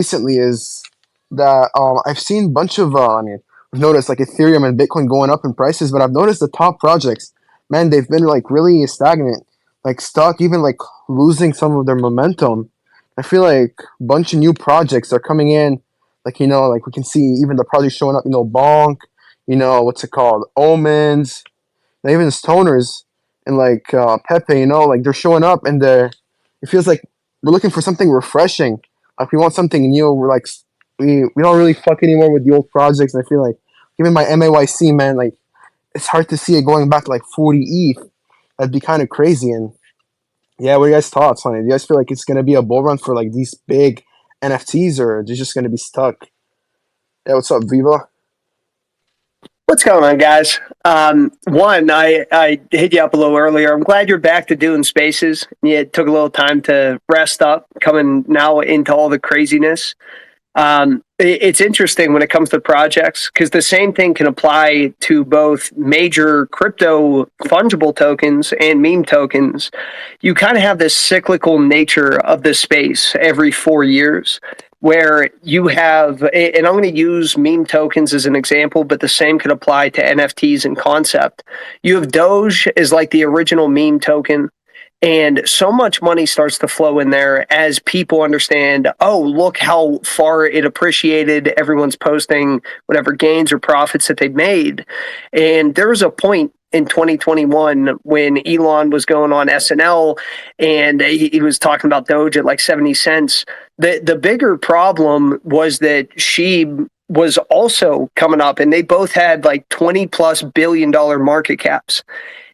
recently is that I've seen a bunch of I've noticed like Ethereum and Bitcoin going up in prices, but I've noticed the top projects, man, they've been like really stagnant, like stuck, even like losing some of their momentum. I feel like a bunch of new projects are coming in, like like we can see even the projects showing up, Bonk, what's it called, Omens, and even Stoners and like Pepe, like they're showing up and it feels like we're looking for something refreshing. Like we want something new. We're like we don't really fuck anymore with the old projects. And I feel like even my MAYC, man, like it's hard to see it going back to like 40 ETH. That'd be kind of crazy. And yeah, what are you guys' thoughts on it? Do you guys feel like it's gonna be a bull run for like these big NFTs, or they're just gonna be stuck? Yeah, what's up, Viva? What's going on, guys? I hit you up a little earlier. I'm glad you're back to doing spaces. You took a little time to rest up, coming now into all the craziness. It's interesting when it comes to projects because the same thing can apply to both major crypto fungible tokens and meme tokens. You kind of have this cyclical nature of the space every 4 years where you have, and I'm going to use meme tokens as an example, but the same could apply to NFTs in concept. You have Doge as like the original meme token. And so much money starts to flow in there as people understand, oh, look how far it appreciated. Everyone's posting whatever gains or profits that they've made. And there was a point in 2021 when Elon was going on SNL and he was talking about Doge at like 70 cents. The bigger problem was that she was also coming up and they both had like 20 plus $billion market caps.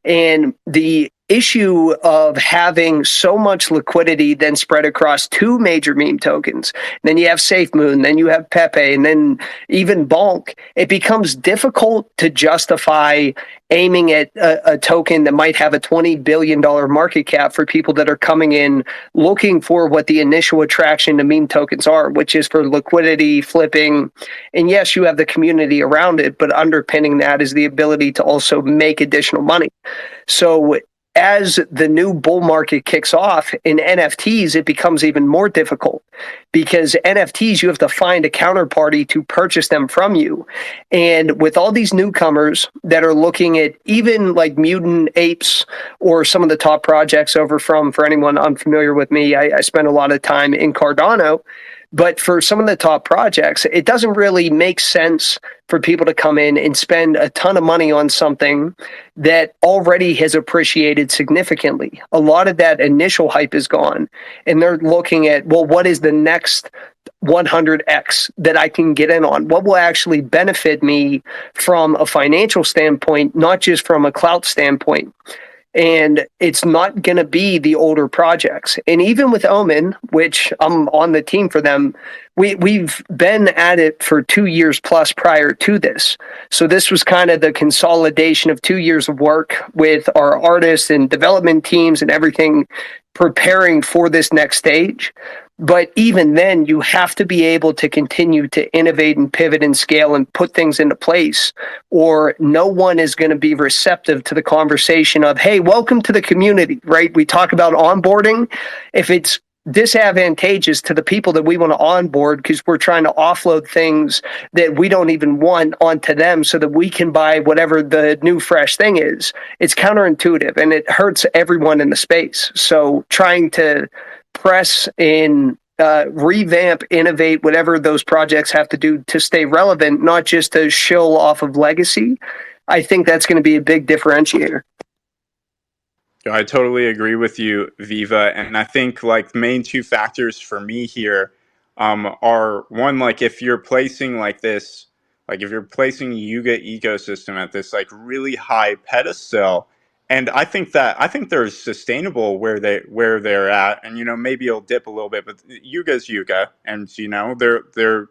And the issue of having so much liquidity then spread across two major meme tokens, then you have SafeMoon, then you have Pepe, and then even Bonk, it becomes difficult to justify aiming at a token that might have a $20 billion market cap for people that are coming in looking for what the initial attraction to meme tokens are, which is for liquidity, flipping. And yes, you have the community around it, but underpinning that is the ability to also make additional money. So as the new bull market kicks off in NFTs, it becomes even more difficult because NFTs, you have to find a counterparty to purchase them from you. And with all these newcomers that are looking at even like Mutant Apes or some of the top projects over from, for anyone unfamiliar with me, I spent a lot of time in Cardano. But for some of the top projects, it doesn't really make sense for people to come in and spend a ton of money on something that already has appreciated significantly. A lot of that initial hype is gone. And they're looking at, well, what is the next 100x that I can get in on? What will actually benefit me from a financial standpoint, not just from a clout standpoint? And it's not going to be the older projects. And even with Omen, which I'm on the team for them, we've been at it for 2 years plus prior to this. So this was kind of the consolidation of 2 years of work with our artists and development teams and everything preparing for this next stage. But even then, you have to be able to continue to innovate and pivot and scale and put things into place, or no one is going to be receptive to the conversation of, hey, welcome to the community, right? We talk about onboarding. If it's disadvantageous to the people that we want to onboard because we're trying to offload things that we don't even want onto them so that we can buy whatever the new fresh thing is, it's counterintuitive and it hurts everyone in the space. So trying to press and revamp, innovate, whatever those projects have to do to stay relevant, not just to shill off of legacy. I think that's going to be a big differentiator. I totally agree with you, Viva. And I think like the main two factors for me here are one, like if you're placing like this, like if you're placing Yuga ecosystem at this like really high pedestal, and I think they're sustainable where they're at, and maybe it'll dip a little bit, but Yuga's Yuga, and they're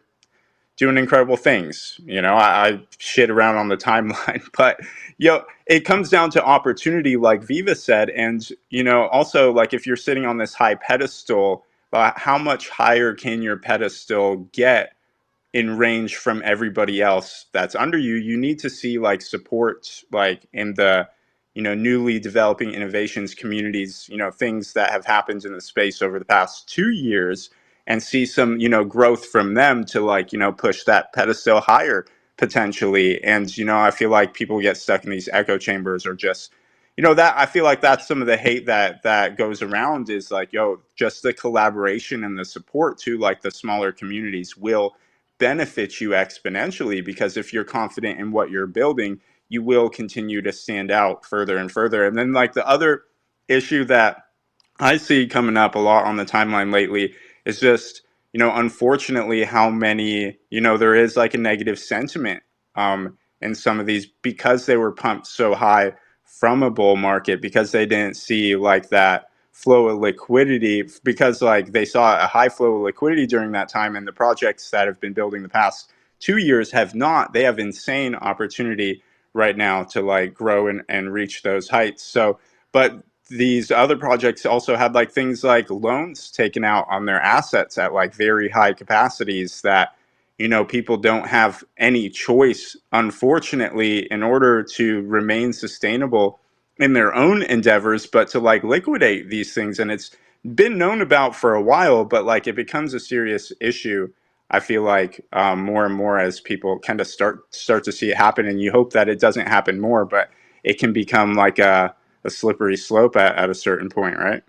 doing incredible things. I shit around on the timeline, but it comes down to opportunity, like Viva said, and also like if you're sitting on this high pedestal, how much higher can your pedestal get in range from everybody else that's under you? You need to see like support, like in the newly developing innovations communities, things that have happened in the space over the past 2 years. and see some, growth from them to like, push that pedestal higher potentially. And, I feel like people get stuck in these echo chambers, or just, that I feel like that's some of the hate that goes around, is like, just the collaboration and the support to like the smaller communities will benefit you exponentially, because if you're confident in what you're building, you will continue to stand out further and further. And then like the other issue that I see coming up a lot on the timeline lately is just, unfortunately how many, there is like a negative sentiment in some of these, because they were pumped so high from a bull market, because they didn't see like that flow of liquidity, because like they saw a high flow of liquidity during that time, and the projects that have been building the past 2 years have not. They have insane opportunity right now to like grow and reach those heights. So, but these other projects also had like things like loans taken out on their assets at like very high capacities, that people don't have any choice, unfortunately, in order to remain sustainable in their own endeavors, but to like liquidate these things. And it's been known about for a while, but like it becomes a serious issue, I feel like, more and more as people kind of start to see it happen. And you hope that it doesn't happen more, but it can become like a slippery slope at a certain point, right?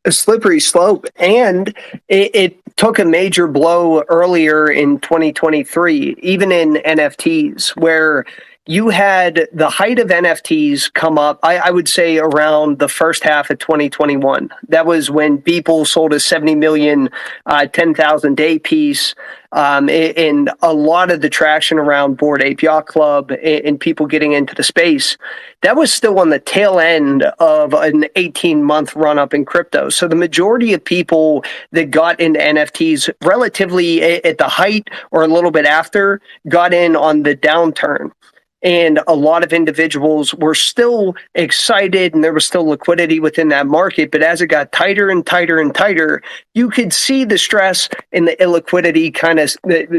A slippery slope. And it took a major blow earlier in 2023, even in NFTs, where you had the height of NFTs come up, I would say around the first half of 2021. That was when people sold a 70 million, 10,000 day piece. And a lot of the traction around Bored Ape Yacht Club and people getting into the space, that was still on the tail end of an 18-month run up in crypto. So the majority of people that got into NFTs relatively at the height or a little bit after got in on the downturn. And a lot of individuals were still excited and there was still liquidity within that market. But as it got tighter and tighter and tighter, you could see the stress and the illiquidity kind of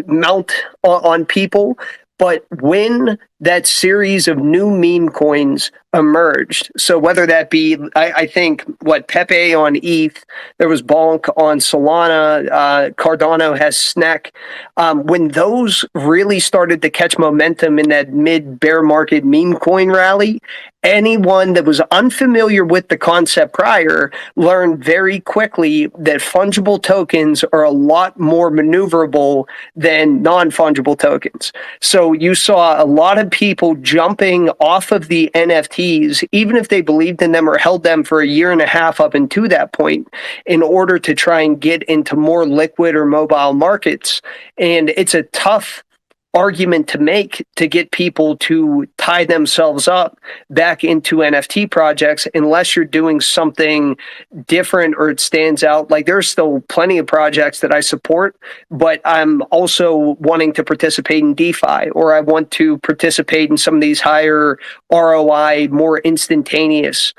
mount on people. But when that series of new meme coins emerged, so whether that be, I think, what, Pepe on ETH, there was Bonk on Solana, Cardano has SNEC. When those really started to catch momentum in that mid-bear market meme coin rally, anyone that was unfamiliar with the concept prior learned very quickly that fungible tokens are a lot more maneuverable than non-fungible tokens. So you saw a lot of people jumping off of the NFTs, even if they believed in them or held them for a year and a half up into that point, in order to try and get into more liquid or mobile markets. And it's a tough argument to make to get people to tie themselves up back into NFT projects unless you're doing something different or it stands out. Like there's still plenty of projects that I support, but I'm also wanting to participate in DeFi, or I want to participate in some of these higher ROI, more instantaneous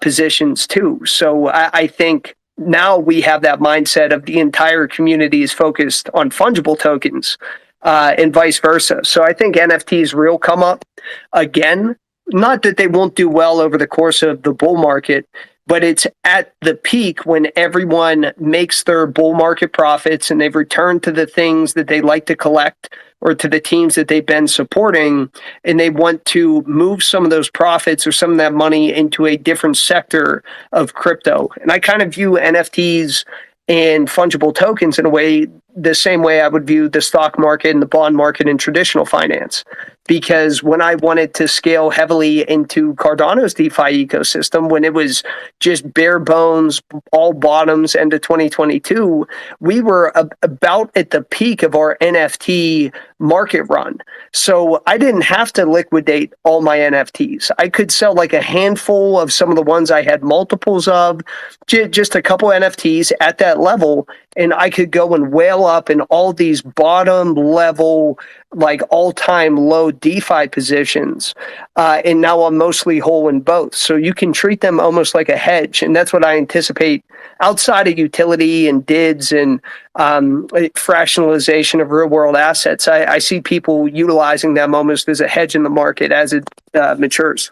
positions too. So I think now we have that mindset of the entire community is focused on fungible tokens. And vice versa. So I think NFTs will come up again. Not that they won't do well over the course of the bull market, but it's at the peak when everyone makes their bull market profits and they've returned to the things that they like to collect or to the teams that they've been supporting, and they want to move some of those profits or some of that money into a different sector of crypto. And I kind of view NFTs and fungible tokens in a way, the same way I would view the stock market and the bond market and traditional finance. Because when I wanted to scale heavily into Cardano's DeFi ecosystem, when it was just bare bones, all bottoms, end of 2022, we were about at the peak of our NFT market run. So I didn't have to liquidate all my NFTs. I could sell like a handful of some of the ones I had multiples of, just a couple NFTs at that level, and I could go and whale up in all these bottom level, like all-time low DeFi positions. And now I'm mostly whole in both. So you can treat them almost like a hedge. And that's what I anticipate outside of utility and DIDs and fractionalization of real world assets. I see people utilizing them almost as a hedge in the market as it matures.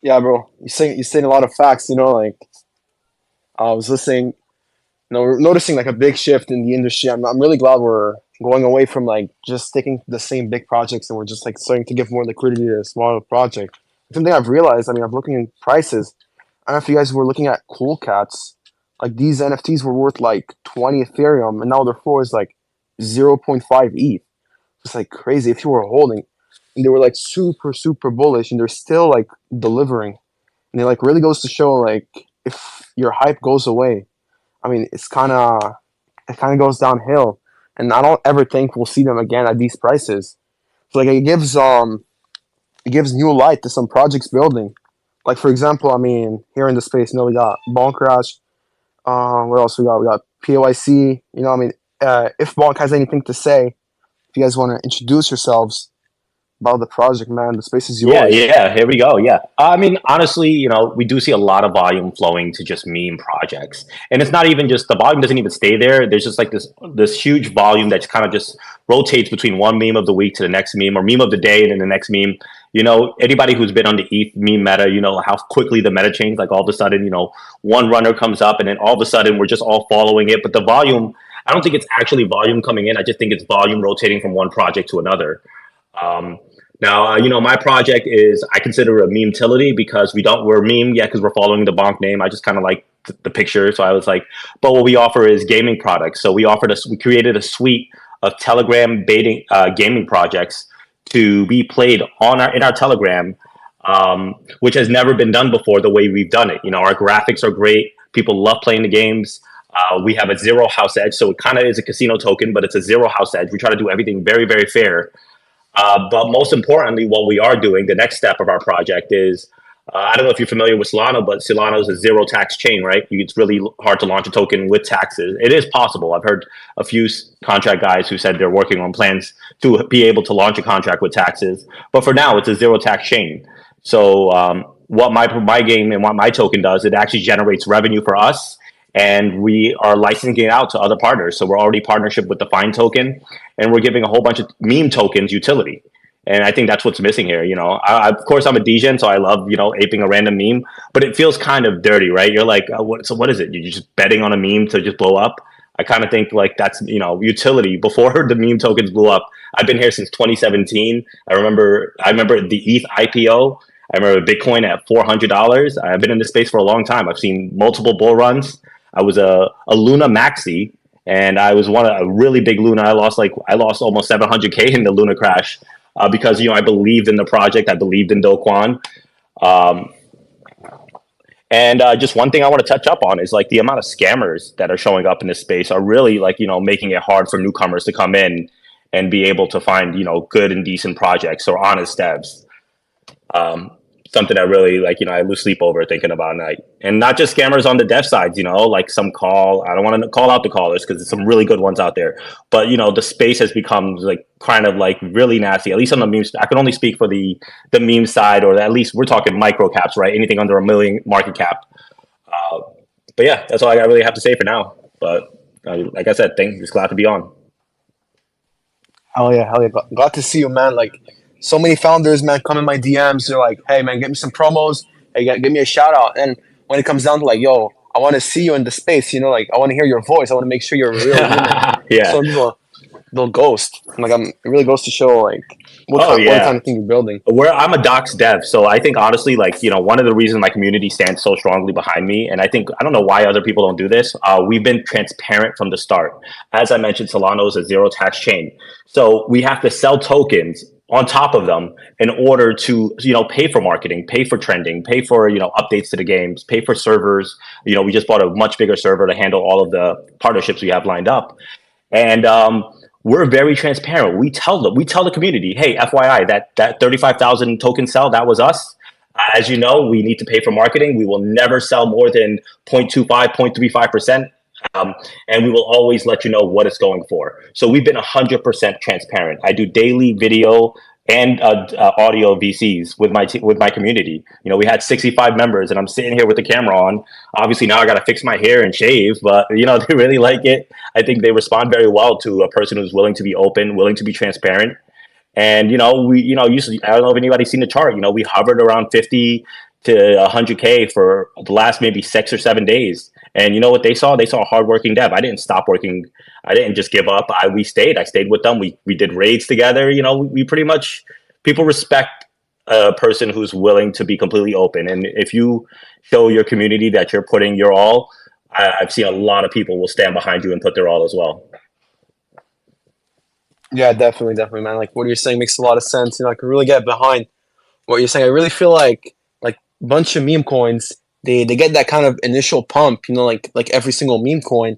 Yeah, bro. You're saying a lot of facts. Like I was listening. We're noticing like a big shift in the industry. I'm really glad we're going away from like just sticking to the same big projects, and we're just like starting to give more liquidity to a smaller project. Something I've realized. I mean, I'm looking at prices. I don't know if you guys were looking at Cool Cats. Like these NFTs were worth like 20 Ethereum, and now their floor is like 0.5 ETH. It's like crazy. If you were holding, and they were like super super bullish, and they're still like delivering, and it like really goes to show like if your hype goes away, I mean it kind of goes downhill, and I don't ever think we'll see them again at these prices. So like it gives new light to some projects building. Like for example, I mean here in the space, we got Bone Crash. What else we got? We got POIC. I mean, if Bonk has anything to say, if you guys want to introduce yourselves about the project, man, the space is Yeah, yours. yeah, here we go. Yeah. I mean, honestly, we do see a lot of volume flowing to just meme projects. And it's not even just the volume doesn't even stay there. There's just like this huge volume that's kind of just rotates between one meme of the week to the next meme or meme of the day and then the next meme. Anybody who's been on the ETH meme meta, how quickly the meta changed. Like all of a sudden, one runner comes up and then all of a sudden we're just all following it. But the volume, I don't think it's actually volume coming in. I just think it's volume rotating from one project to another. Um, now, my project is I consider a meme utility because we're meme, yeah, because we're following the bonk name. I just kind of like the picture, so I was like, but what we offer is gaming products. So we created a suite of Telegram baiting gaming projects to be played in our Telegram, which has never been done before the way we've done it. Our graphics are great. People love playing the games. We have a zero house edge, so it kind of is a casino token, but it's a zero house edge. We try to do everything very, very fair. But most importantly, what we are doing, the next step of our project is, I don't know if you're familiar with Solana, but Solana is a zero tax chain, right? It's really hard to launch a token with taxes. It is possible. I've heard a few contract guys who said they're working on plans to be able to launch a contract with taxes. But for now, it's a zero tax chain. So what my game and what my token does, it actually generates revenue for us, and we are licensing it out to other partners. So we're already partnership with the Fine token, and we're giving a whole bunch of meme tokens utility. And I think that's what's missing here. Of course, I'm a degen, so I love aping a random meme, but it feels kind of dirty, right? You're like, what is it? You're just betting on a meme to just blow up. I kind of think like that's utility before the meme tokens blew up. I've been here since 2017. I remember the ETH IPO. I remember Bitcoin at $400. I've been in this space for a long time. I've seen multiple bull runs. I was a Luna maxi, and I was a really big Luna. I lost almost 700K in the Luna crash because I believed in the project. I believed in Do Kwon. Um, and just one thing I want to touch up on is like the amount of scammers that are showing up in this space are really like making it hard for newcomers to come in and be able to find good and decent projects or honest devs. Um, Something I really like, I lose sleep over thinking about at night. And not just scammers on the dev sides, like I don't want to call out the callers because there's some really good ones out there. But, the space has become like kind of like really nasty, at least on the memes. I can only speak for the meme side, or at least we're talking micro caps, right? Anything under $1 million market cap. Uh, but yeah, that's all I really have to say for now. But like I said, just glad to be on. Hell yeah, hell yeah. Glad to see you, man. Like, so many founders, man, come in my DMs. They're like, hey, man, get me some promos. Hey, give me a shout out. And when it comes down to like, yo, I want to see you in the space, like, I want to hear your voice. I want to make sure you're a real human. Yeah. So people, they'll ghost. Like, it really goes to show, like, Oh what kind yeah. of thing you're building. I'm a docs dev, so I think honestly, like one of the reasons my community stands so strongly behind me, and I don't know why other people don't do this. We've been transparent from the start. As I mentioned, Solana is a zero tax chain, so we have to sell tokens on top of them in order to pay for marketing, pay for trending, pay for updates to the games, pay for servers. We just bought a much bigger server to handle all of the partnerships we have lined up, and we're very transparent. We tell the community, hey, FYI, that 35,000 token sell, that was us. As you know, we need to pay for marketing. We will never sell more than 0.25, 0.35%. And we will always let you know what it's going for. So we've been 100% transparent. I do daily video and audio VCs with my community. We had 65 members, and I'm sitting here with the camera on. Obviously, now I got to fix my hair and shave, but they really like it. I think they respond very well to a person who's willing to be open, willing to be transparent. And we usually, I don't know if anybody's seen the chart. We hovered around 50 to 100K for the last maybe 6 or 7 days. And you know what they saw? They saw a hardworking dev. I didn't stop working. I didn't just give up. We stayed. I stayed with them. We did raids together. You know, we pretty much, people respect a person who's willing to be completely open. And if you show your community that you're putting your all, I've seen a lot of people will stand behind you and put their all as well. Yeah, definitely, man. Like what you're saying makes a lot of sense. You know, I can really get behind what you're saying. I really feel like a bunch of meme coins, they get that kind of initial pump, you know, like every single meme coin,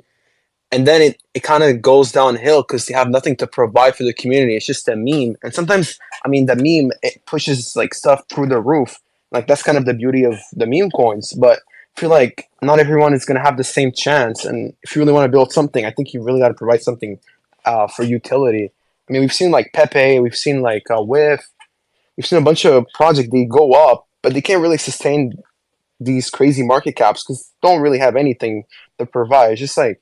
and then it kind of goes downhill because they have nothing to provide for the community. It's just a meme, and sometimes I mean the meme it pushes like stuff through the roof. Like that's kind of the beauty of the meme coins. But I feel like not everyone is gonna have the same chance, and if you really want to build something, I think you really got to provide something for utility. I mean, we've seen like Pepe, we've seen like Whiff, we've seen a bunch of projects they go up, but they can't really sustain these crazy market caps because they don't really have anything to provide. It's just like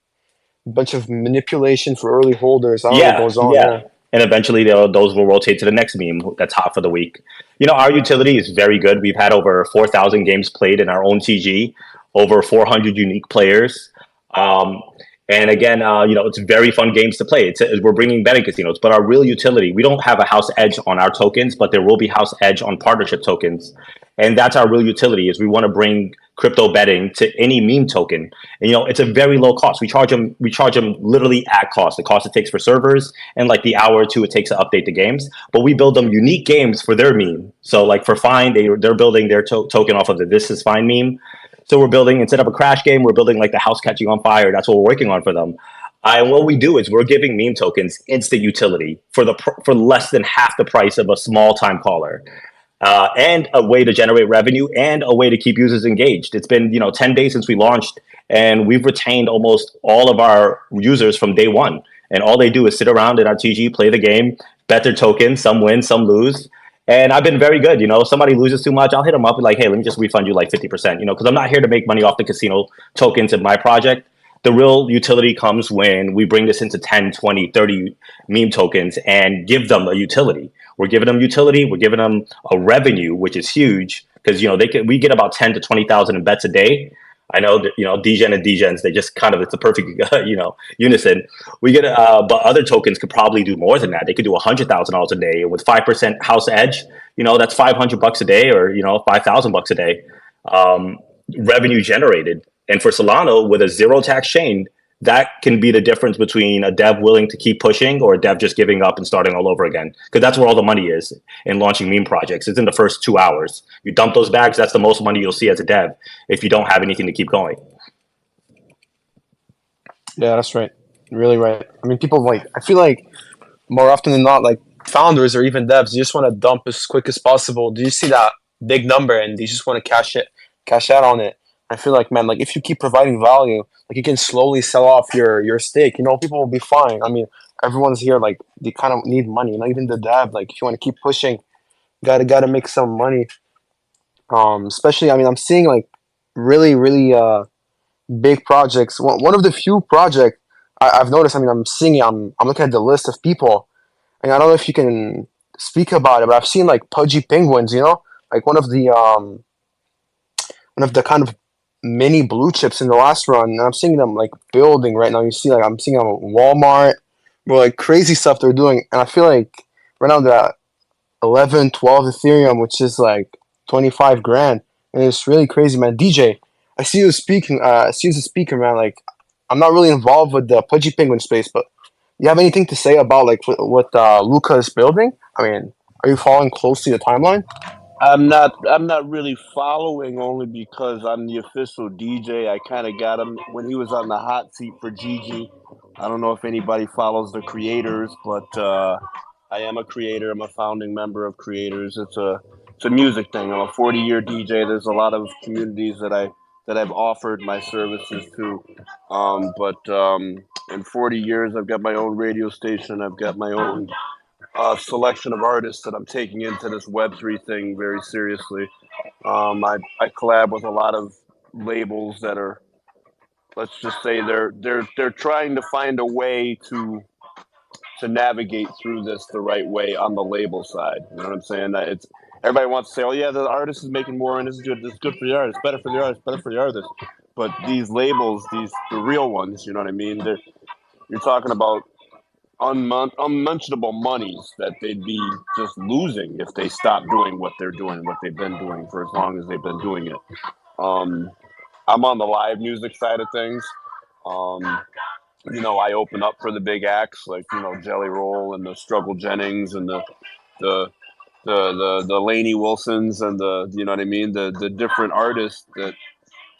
a bunch of manipulation for early holders. I don't know what Yeah, goes on. yeah. Yeah. And eventually those will rotate to the next meme that's hot for the week. You know, our utility is very good. We've had over 4,000 games played in our own TG, over 400 unique players. Um, and again, you know, it's very fun games to play. We're bringing betting casinos, but our real utility, we don't have a house edge on our tokens, but there will be house edge on partnership tokens. And that's our real utility is we want to bring crypto betting to any meme token. And, you know, it's a very low cost. We charge them literally at cost, the cost it takes for servers and like the hour or two it takes to update the games. But we build them unique games for their meme. So like for Fine, they're building their token off of the This Is Fine meme. So we're building, instead of a crash game, we're building like the house catching on fire. That's what we're working on for them. And what we do is we're giving meme tokens instant utility for less than half the price of a small time caller, and a way to generate revenue and a way to keep users engaged. It's been 10 days since we launched, and we've retained almost all of our users from day one. And all they do is sit around in our TG, play the game, bet their tokens. Some win, some lose. And I've been very good. If somebody loses too much, I'll hit them up and like, hey, let me just refund you like 50%. Because I'm not here to make money off the casino tokens in my project. The real utility comes when we bring this into 10, 20, 30 meme tokens and give them a utility. We're giving them utility. We're giving them a revenue, which is huge because we get about 10 to 20,000 in bets a day. I know that DGen and DGens, they just kind of, it's a perfect unison. We get but other tokens could probably do more than that. They could do $100,000 a day with 5% house edge. That's $500 a day, or $5,000 a day, revenue generated. And for Solana, with a zero tax chain, that can be the difference between a dev willing to keep pushing or a dev just giving up and starting all over again. Because that's where all the money is in launching meme projects. It's in the first 2 hours. You dump those bags, that's the most money you'll see as a dev if you don't have anything to keep going. Yeah, that's right. Really right. I mean, people I feel like more often than not, like founders or even devs, you just want to dump as quick as possible. Do you see that big number and they just want to cash out on it? I feel like, man, like if you keep providing value, like you can slowly sell off your stake. People will be fine. I mean, everyone's here like they kind of need money. Not even the dev. Like if you want to keep pushing, gotta make some money. Especially, I mean, I'm seeing like really big projects. One of the few projects I've noticed. I mean, I'm seeing. I'm looking at the list of people, and I don't know if you can speak about it, but I've seen like Pudgy Penguins. Like one of the kind of mini blue chips in the last run, and I'm seeing them like building right now. You see, like I'm seeing them at Walmart, bro, like crazy stuff they're doing, and I feel like right now they're at 11, 12 Ethereum, which is like 25 grand, and it's really crazy, man. DJ, I see you speaking. I see you as a speaker, man. Like I'm not really involved with the Pudgy Penguin space, but you have anything to say about like what Luca is building? I mean, are you following closely the timeline? I'm not really following, only because I'm the official DJ. I kind of got him when he was on the hot seat for Gigi. I don't know if anybody follows the creators, but I am a creator. I'm a founding member of creators. It's a music thing. I'm a 40-year DJ. There's a lot of communities that I've offered my services to. But in 40 years, I've got my own radio station. I've got my own selection of artists that I'm taking into this Web3 thing very seriously. I collab with a lot of labels that are, let's just say, they're trying to find a way to navigate through this the right way on the label side. You know what I'm saying? That everybody wants to say, "Oh yeah, the artist is making more, and this is good. This is good for the artist. Better for the artist. Better for the artist." But these labels, the real ones, you know what I mean? You're talking about unmentionable monies that they'd be just losing if they stopped doing what they're doing, what they've been doing for as long as they've been doing it. I'm on the live music side of things. I open up for the big acts like Jelly Roll and the Struggle Jennings and the the Lainey Wilsons and the you know what I mean the different artists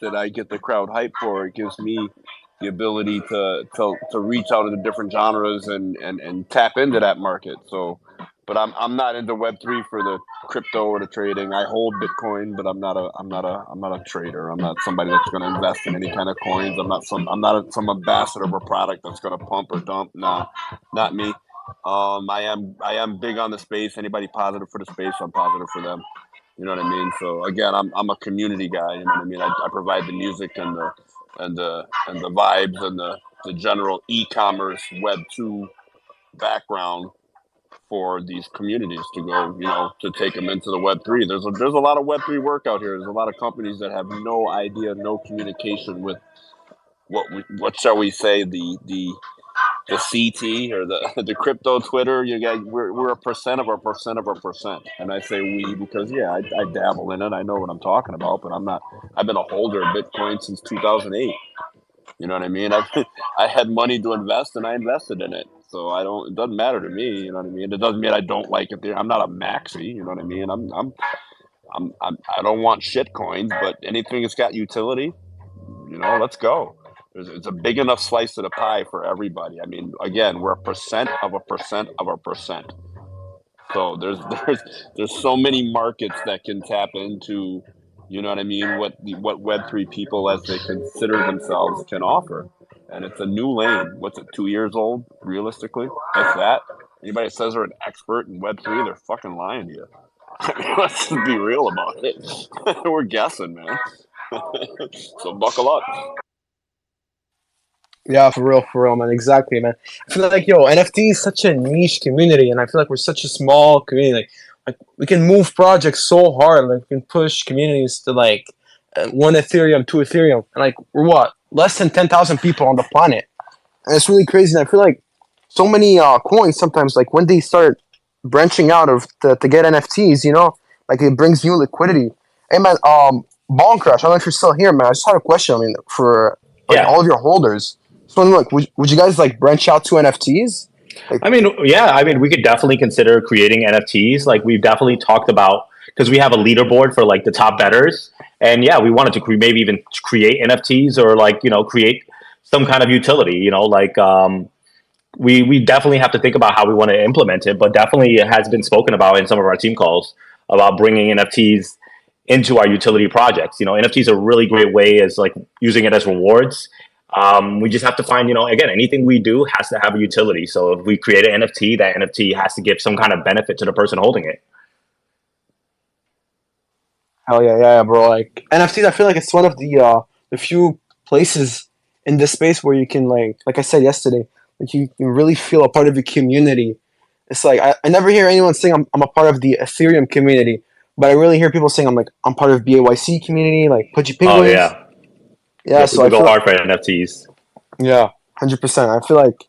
that I get the crowd hype for. It gives me the ability to reach out into different genres and tap into that market. So, but I'm not into Web3 for the crypto or the trading. I hold Bitcoin, but I'm not a trader. I'm not somebody that's going to invest in any kind of coins. I'm not some ambassador of a product that's going to pump or dump. Nah, not me. I am big on the space. Anybody positive for the space, I'm positive for them. You know what I mean? So again, I'm a community guy. You know what I mean? I provide the music and the vibes and the general e-commerce Web2 background for these communities to go, to take them into the Web3. There's a lot of Web3 work out here. There's a lot of companies that have no idea, no communication with what shall we say, the CT or the crypto Twitter. You guys, we're a percent of a percent of a percent, and I say we because I dabble in it. I know what I'm talking about, but I'm not. I've been a holder of Bitcoin since 2008. You know what I mean? I had money to invest, and I invested in it. So I don't. It doesn't matter to me. You know what I mean? It doesn't mean I don't like it there. I'm not a maxi. You know what I mean? I don't want shit coins, but anything that's got utility, let's go. It's a big enough slice of the pie for everybody. I mean, again, we're a percent of a percent of a percent. So there's so many markets that can tap into, you know what I mean, what Web3 people as they consider themselves can offer. And it's a new lane. What's it, 2 years old, realistically? If that. Anybody that says they're an expert in Web3, they're fucking lying to you. I mean, let's just be real about it. We're guessing, man. So buckle up. Yeah, for real, man. Exactly, man. I feel like NFT is such a niche community, and I feel like we're such a small community. Like we can move projects so hard. Like we can push communities to like 1 Ethereum, 2 Ethereum, and like we're what less than 10,000 people on the planet, and it's really crazy. And I feel like so many coins sometimes, like when they start branching out of to get NFTs, like it brings new liquidity. Hey man, Bone Crash, I don't know if you're still here, man. I just had a question. I mean, for like Yeah. all of your holders. So, like, would you guys like branch out to NFTs? Like, I mean, yeah, I mean, we could definitely consider creating NFTs. Like we've definitely talked about because we have a leaderboard for like the top betters, and yeah, we wanted to maybe even create NFTs or like create some kind of utility. We definitely have to think about how we want to implement it, but definitely it has been spoken about in some of our team calls about bringing NFTs into our utility projects. NFTs are a really great way as like using it as rewards. We just have to find, again, anything we do has to have a utility. So if we create an NFT, that NFT has to give some kind of benefit to the person holding it. hell yeah, bro. Like NFTs, I feel like it's one of the few places in this space where you can like I said yesterday, like you can really feel a part of the community. It's like I never hear anyone saying I'm a part of the Ethereum community, but I really hear people saying I'm part of BAYC community, like Pudgy Oh Penguins. yeah, Yeah, yeah. so I People go feel hard for NFTs. yeah, 100%. I feel like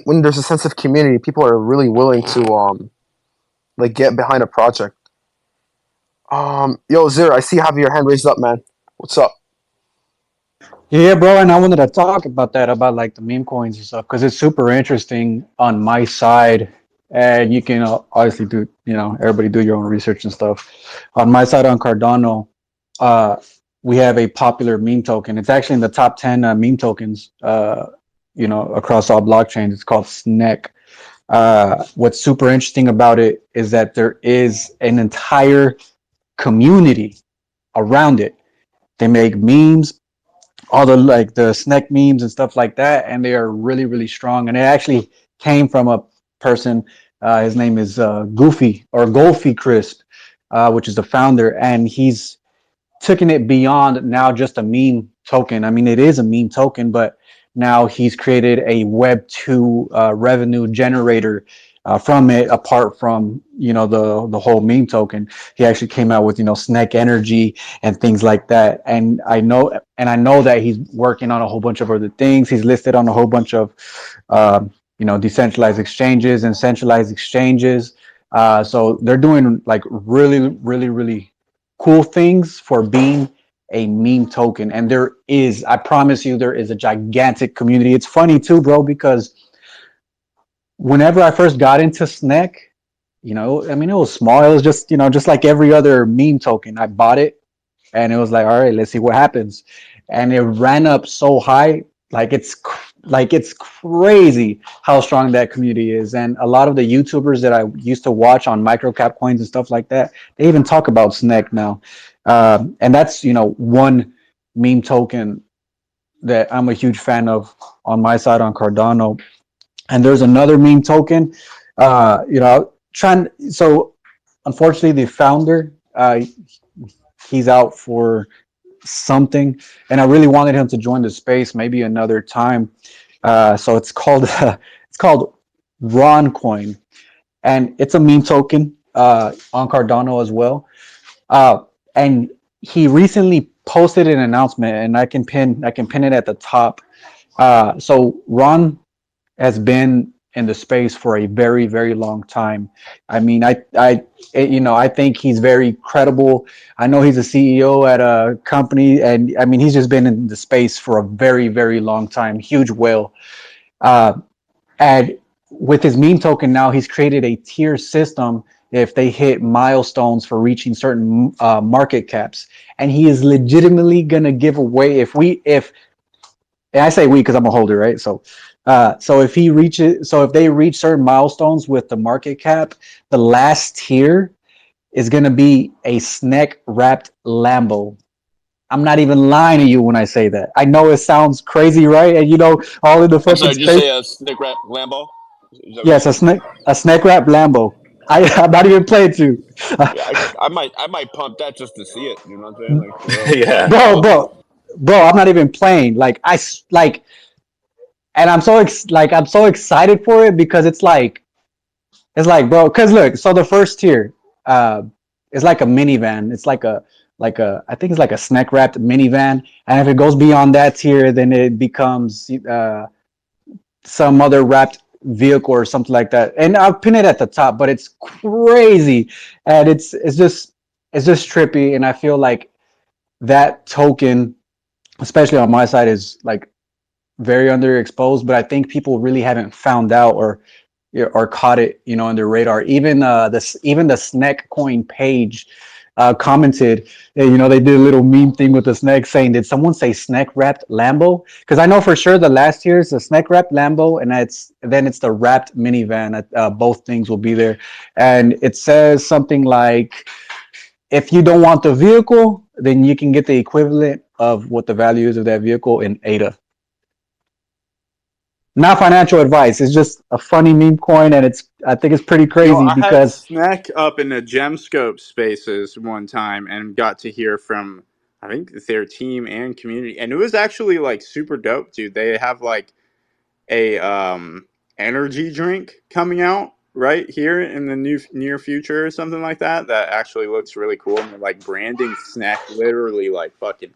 when there's a sense of community, people are really willing to like get behind a project. Yo, Zero, I see you have your hand raised up, man. What's up? Yeah, bro, and I wanted to talk about that, about like the meme coins and stuff, because it's super interesting on my side. And you can obviously do, everybody do your own research and stuff. On my side, on Cardano, uh, we have a popular meme token. It's actually in the top 10 meme tokens, across all blockchains. It's called SNEC. What's super interesting about it is that there is an entire community around it. They make memes, all the like the snack memes and stuff like that, and they are really really strong. And it actually came from a person. His name is Goofy or Golfy Crisp, which is the founder, and he's taken it beyond now just a meme token. I mean, it is a meme token, but now he's created a Web2 revenue generator from it, apart from the whole meme token. He actually came out with snack energy and things like that. And I know that he's working on a whole bunch of other things. He's listed on a whole bunch of decentralized exchanges and centralized exchanges. So they're doing like really, really, really cool things for being a meme token. And I promise you, there is a gigantic community. It's funny too, bro, because whenever I first got into Sneck, I mean, it was small. It was just like every other meme token. I bought it, and it was like, all right, let's see what happens. And it ran up so high, like it's crazy how strong that community is. And a lot of the YouTubers that I used to watch on microcap coins and stuff like that, they even talk about Sneck now. And that's one meme token that I'm a huge fan of on my side on Cardano. And there's another meme token. So unfortunately, the founder, he's out for something, and I really wanted him to join the space maybe another time. So it's called it's called Ron Coin, and it's a meme token on Cardano as well. And he recently posted an announcement, and I can pin it at the top. So Ron has been in the space for a very, very long time. I mean, I think he's very credible. I know he's a CEO at a company, and I mean, he's just been in the space for a very, very long time. Huge whale. Uh, and with his meme token now, he's created a tier system if they hit milestones for reaching certain market caps, and he is legitimately gonna give away if and I say we because I'm a holder, right? So if they reach certain milestones with the market cap, the last tier is gonna be a snack wrapped Lambo. I'm not even lying to you when I say that. I know it sounds crazy, right? And all in the I'm fucking sorry, did you space. say a snick rat Lambo? Is that what you Yes, said? a snack wrapped Lambo. I'm not even playing to, Yeah, I might pump that just to see it. You know what I'm saying? Like for real. Yeah. bro, bro. I'm not even playing. And I'm so excited for it because it's like, bro, because look, so the first tier uh is like a minivan. It's like a I think it's like a snack wrapped minivan. And if it goes beyond that tier, then it becomes some other wrapped vehicle or something like that. And I'll pin it at the top, but it's crazy. And it's just trippy. And I feel like that token, especially on my side, is like very underexposed, but I think people really haven't found out or caught it, on their radar. Even the Snack Coin page commented, they did a little meme thing with the snack saying, "Did someone say snack wrapped Lambo?" Because I know for sure the last year is the snack wrapped Lambo, and then it's the wrapped minivan. Both things will be there, and it says something like, "If you don't want the vehicle, then you can get the equivalent of what the value is of that vehicle in ADA." Not financial advice. It's just a funny meme coin, and I think it's pretty crazy I had because Snack up in the Gemscope spaces one time and got to hear from, I think, their team and community, and it was actually like super dope, dude. They have like a energy drink coming out right here in the near future or something like that actually looks really cool, and they're like branding Snack literally like fucking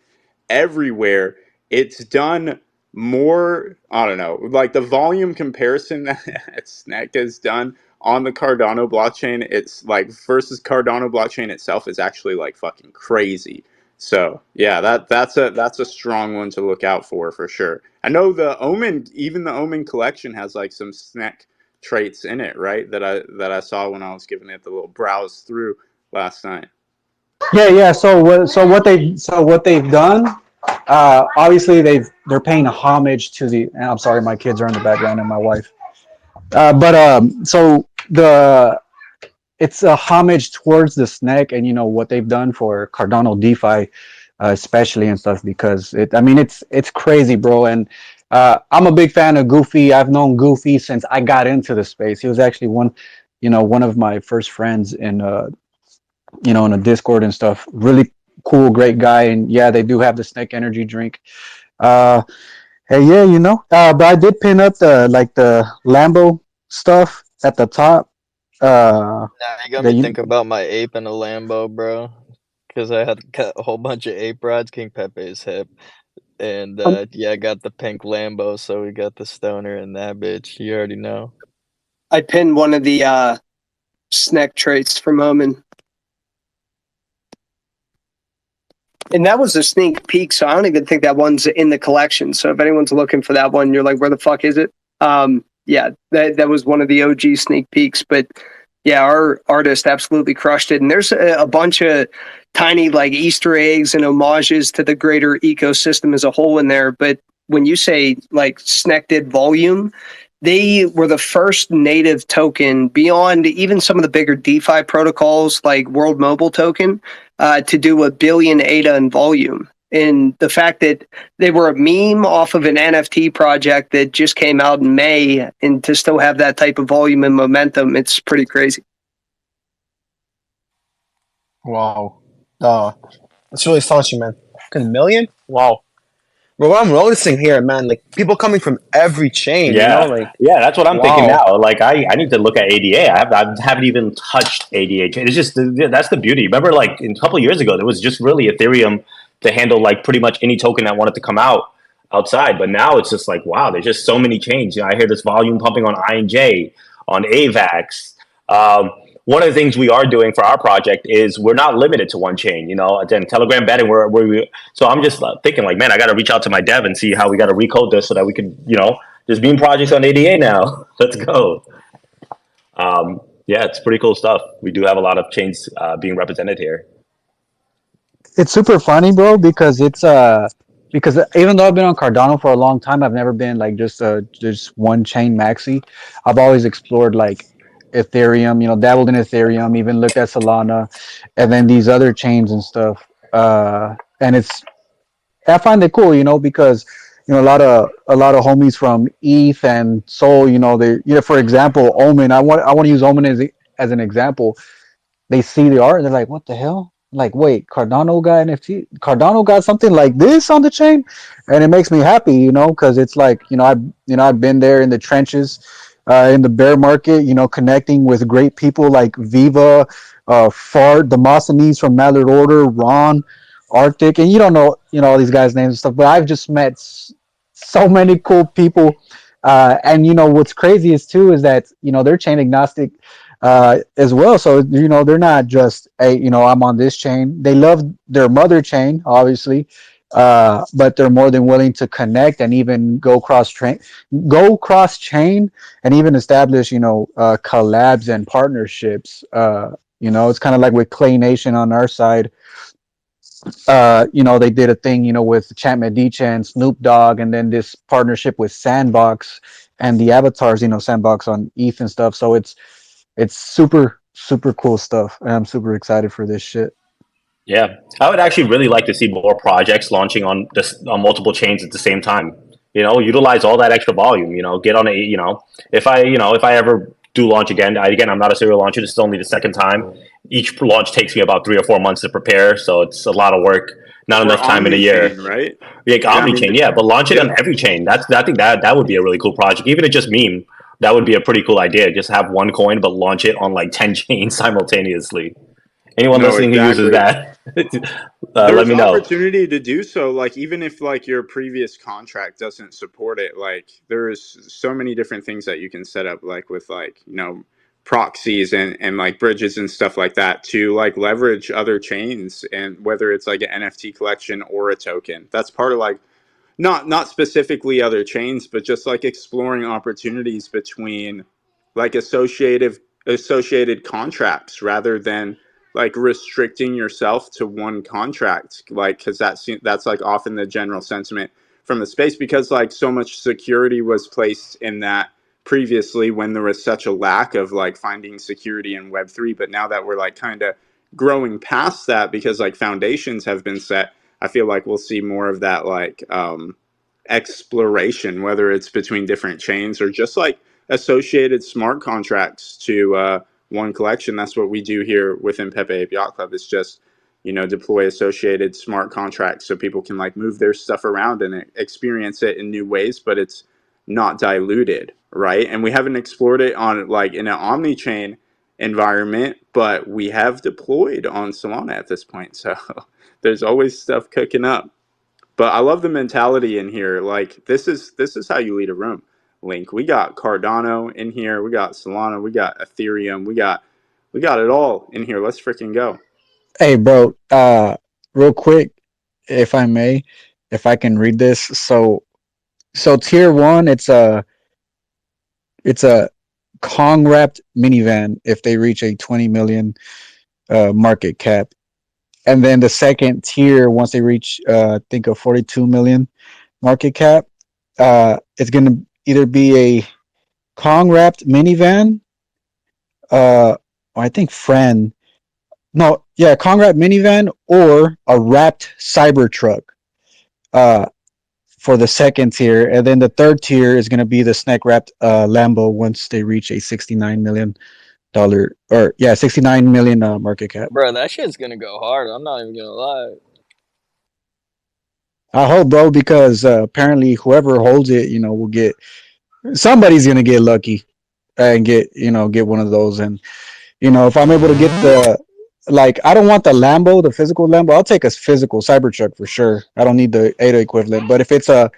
everywhere. It's done more, I don't know, like the volume comparison that Snack has done on the Cardano blockchain, it's like versus Cardano blockchain itself is actually like fucking crazy. So yeah, that's a strong one to look out for sure. I know even the Omen collection has like some Snack traits in it, right? That I saw when I was giving it the little browse through last night. yeah. So what they've done, obviously they're paying homage to the. And I'm sorry, my kids are in the background and my wife. But so it's a homage towards the snack, and what they've done for Cardano DeFi, especially and stuff, because I mean it's crazy, bro. And I'm a big fan of Goofy. I've known Goofy since I got into the space. He was actually one of my first friends in a Discord and stuff. Really cool, great guy. And yeah, they do have the snack energy drink. Hey, yeah, but I did pin up the Lambo stuff. at the top. Nah, you got That me you thinking about my ape and a Lambo, bro. Because I had got a whole bunch of ape rides, King Pepe's hip. And yeah, I got the pink Lambo, so we got the stoner and that bitch. You already know. I pinned one of the snack traits from Omen. And that was a sneak peek, so I don't even think that one's in the collection. So if anyone's looking for that one, you're like, where the fuck is it? Yeah, that was one of the OG sneak peeks. But yeah, our artist absolutely crushed it. And there's a bunch of tiny like Easter eggs and homages to the greater ecosystem as a whole in there. But when you say like Sneck did volume, they were the first native token beyond even some of the bigger DeFi protocols like World Mobile Token to do 1 billion ADA in volume. And the fact that they were a meme off of an NFT project that just came out in May, and to still have that type of volume and momentum, it's pretty crazy. Wow. That's really astonishing, man. A million? Wow. But what I'm noticing here, man, like people coming from every chain, you know, Yeah, like yeah, that's what I'm thinking wow. now. Like, I need to look at ADA. I haven't even touched ADA. It's just that's the beauty. Remember, like a couple of years ago, there was just really Ethereum to handle like pretty much any token that wanted to come out outside. But now it's just like wow, there's just so many chains. You know, I hear this volume pumping on INJ, on AVAX. One of the things we are doing for our project is we're not limited to one chain. You know, again, Telegram betting. So I'm just thinking like, man, I got to reach out to my dev and see how we got to recode this so that we can, you know, there's beam projects on ADA now. Let's go. Yeah, it's pretty cool stuff. We do have a lot of chains being represented here. it's super funny, bro, because because even though I've been on Cardano for a long time, I've never been like just one chain maxi. I've always explored like Ethereum, you know, dabbled in Ethereum, even looked at Solana, and then these other chains and stuff. And I find it cool, you know, because you know a lot of homies from ETH and Sol, you know, for example, Omen. I want to use Omen as an example. They see the art and they're like, what the hell? Like, wait, Cardano got NFT? Cardano got something like this on the chain? And it makes me happy, you know, because it's like, I've been there in the trenches, in the bear market, you know, connecting with great people like Viva, Fart, Demosthenes from Mallard Order, Ron, Arctic, and you don't know, all these guys' names and stuff, but I've just met so many cool people. And what's crazy is that they're chain agnostic as well. So they're not just I'm on this chain. They love their mother chain, obviously, but they're more than willing to connect and even go cross chain, and even establish collabs and partnerships. It's kind of like with Clay Nation on our side. They did a thing, with Champ Medici and Snoop Dogg, and then this partnership with Sandbox and the avatars, Sandbox on ETH and stuff. So it's super, super cool stuff. And I'm super excited for this shit. Yeah, I would actually really like to see more projects launching on multiple chains at the same time. You know, utilize all that extra volume. You know, get on a if I ever do launch again, I'm not a serial launcher. This is only the second time. Each launch takes me about 3 or 4 months to prepare, so it's a lot of work. Not Or enough time in a Omni-chain, year. right? Like Yeah, I Omni mean, chain, yeah, but launch it yeah. on every chain. I think that would be a really cool project. Even if just meme, that would be a pretty cool idea. Just have one coin, but launch it on like 10 chains simultaneously. Anyone No, listening who uses exactly. that, let There's me know. opportunity to do so, like even if like your previous contract doesn't support it, like there's so many different things that you can set up, like with like proxies and like bridges and stuff like that to like leverage other chains, and whether it's like an NFT collection or a token, that's part of like not specifically other chains, but just like exploring opportunities between like associated contracts rather than like restricting yourself to one contract, like because that's like often the general sentiment from the space, because like so much security was placed in that previously when there was such a lack of like finding security in Web3. But now that we're like kind of growing past that because like foundations have been set, I feel like we'll see more of that like exploration, whether it's between different chains or just like associated smart contracts to one collection. That's what we do here within Pepe Ape Yacht Club. It's just deploy associated smart contracts so people can like move their stuff around and experience it in new ways, but it's not diluted, right? And we haven't explored it on like in an omni-chain environment, but we have deployed on Solana at this point. So there's always stuff cooking up. But I love the mentality in here. Like this is how you lead a room. Link. We got Cardano in here. We got Solana. We got Ethereum. We got it all in here. Let's freaking go. Hey, bro. Real quick, if I may, if I can read this. So tier one, it's a Kong wrapped minivan if they reach a 20 million market cap. And then the second tier, once they reach, I think a 42 million market cap, it's going to either be a Kong wrapped minivan, I think friend, no, yeah, Kong wrapped minivan or a wrapped Cybertruck, uh, for the second tier. And then the third tier is going to be the snack wrapped, Lambo once they reach a $69 million, or yeah, 69 million market cap. Bro, that shit's gonna go hard. I'm not even gonna lie. I hope, bro, because apparently whoever holds it, will get somebody's gonna get lucky and get one of those. And if I'm able to get like, I don't want the Lambo, the physical Lambo. I'll take a physical Cybertruck for sure. I don't need the ADA equivalent. But if it's the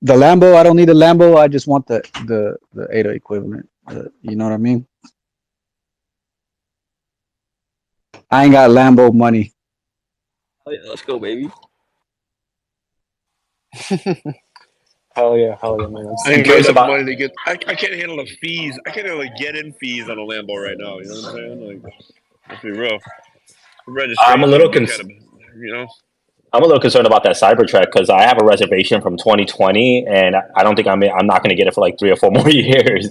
Lambo, I don't need the Lambo. I just want the ADA equivalent. You know what I mean? I ain't got Lambo money. Oh, yeah, let's go, baby. Hell yeah, man. I I'm ain't got curious enough about. money to get. I can't handle the fees. I can't handle the get-in fees on a Lambo right now. You know what I'm saying? Like, let's be real. The I'm a registration little would be kind of, you know. I'm a little concerned about that Cybertruck because I have a reservation from 2020, and I don't think I'm not going to get it for like 3 or 4 more years.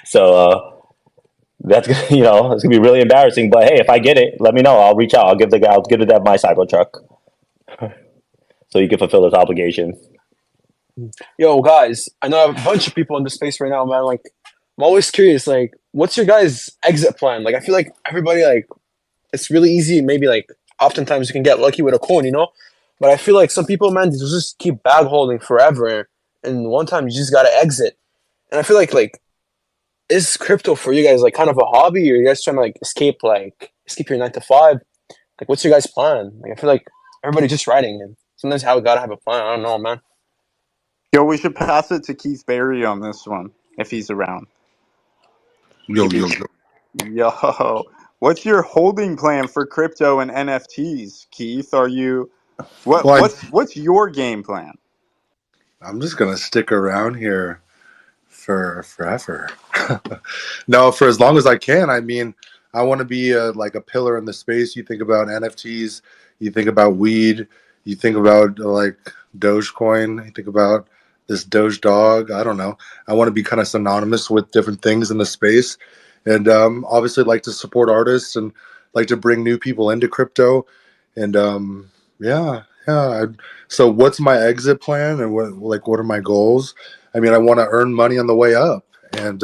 So that's it's gonna be really embarrassing. But hey, if I get it, let me know. I'll reach out. I'll give the dev my Cybertruck so you can fulfill his obligations. Yo, guys, I know I have a bunch of people in this space right now, man. Like, I'm always curious, like, what's your guys' exit plan? Like, I feel like everybody, like, it's really easy. Maybe, like, oftentimes you can get lucky with a coin, But I feel like some people, man, they just keep bag holding forever. And one time you just gotta exit. And I feel like, is crypto for you guys, like, kind of a hobby? Or are you guys trying to, like, escape your 9 to 5? Like, what's your guys' plan? Like, I feel like everybody's just riding. And sometimes how we gotta have a plan. I don't know, man. Yo, we should pass it to Keith Barry on this one if he's around. Yo, yo, yo. Yo, what's your holding plan for crypto and NFTs, Keith? Are you Well, what's your game plan? I'm just gonna stick around here for forever. No, for as long as I can. I mean, I want to be like a pillar in the space. You think about NFTs, you think about weed, you think about like Dogecoin, you think about this Doge dog. I don't know. I want to be kind of synonymous with different things in the space, and obviously like to support artists and like to bring new people into crypto, and yeah, yeah. So, what's my exit plan, and what are my goals? I mean, I want to earn money on the way up, and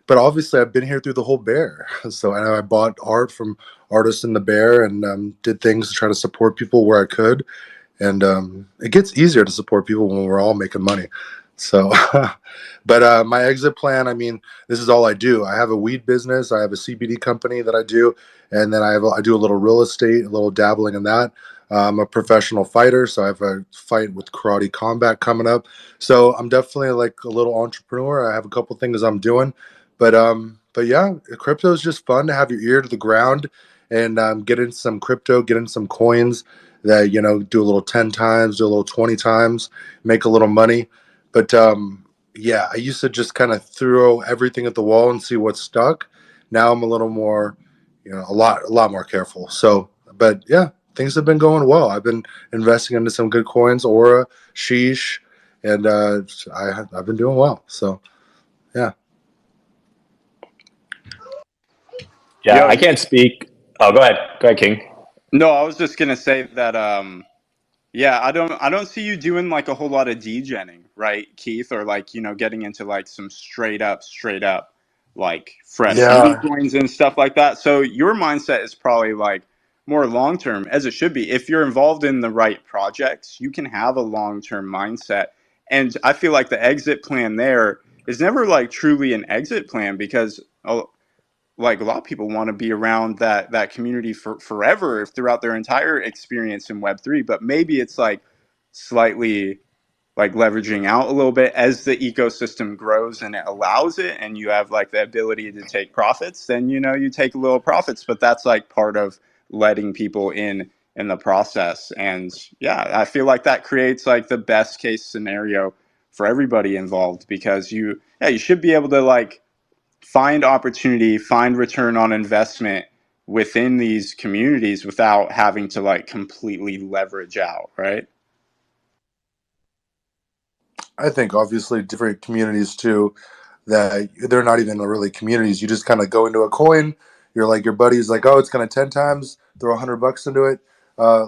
but obviously, I've been here through the whole bear. So I bought art from artists in the bear, and did things to try to support people where I could. And it gets easier to support people when we're all making money. So, but my exit plan, I mean, this is all I do. I have a weed business. I have a CBD company that I do, and then I do a little real estate, a little dabbling in that. I'm a professional fighter, so I have a fight with Karate Combat coming up. So I'm definitely like a little entrepreneur. I have a couple things I'm doing, but yeah, crypto is just fun to have your ear to the ground and get in some crypto, get in some coins that do a little 10 times, do a little 20 times, make a little money. But yeah, I used to just kind of throw everything at the wall and see what stuck. Now I'm a little more, a lot more careful. So, but yeah, things have been going well. I've been investing into some good coins, Aura, Sheesh, and I've been doing well. So yeah. Yeah, Yo, I can't speak. Oh, go ahead, King. no, I was just gonna say that yeah, I don't see you doing like a whole lot of degenning, right, Keith, or like getting into like some straight up like fresh meme Yeah. coins and stuff like that. So your mindset is probably like more long term, as it should be. If you're involved in the right projects, you can have a long term mindset, and I feel like the exit plan there is never like truly an exit plan, because like a lot of people want to be around that community for forever, throughout their entire experience in Web3. But maybe it's like slightly like leveraging out a little bit as the ecosystem grows and it allows it, and you have like the ability to take profits, then you take a little profits. But that's like part of letting people in the process. And yeah, I feel like that creates like the best case scenario for everybody involved, because you should be able to like find opportunity, find return on investment within these communities without having to like completely leverage out, right? I think obviously different communities too, that they're not even really communities. You just kind of go into a coin. You're like, your buddy's like, oh, it's gonna 10 times. Throw $100 into it.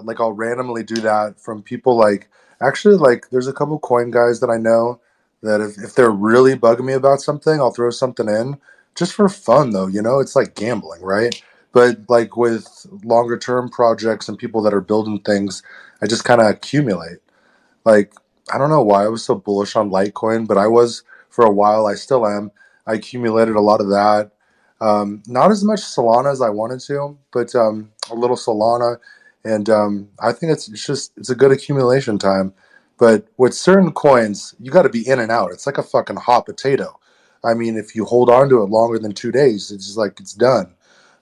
Like I'll randomly do that from people. Like actually, like there's a couple coin guys that I know that if they're really bugging me about something, I'll throw something in just for fun though. It's like gambling, right? But like with longer term projects and people that are building things, I just kind of accumulate. Like, I don't know why I was so bullish on Litecoin, but I was for a while. I still am. I accumulated a lot of that. Not as much Solana as I wanted to, but a little Solana. And I think it's a good accumulation time. But with certain coins, you got to be in and out. It's like a fucking hot potato. I mean, if you hold on to it longer than 2 days, it's just like it's done.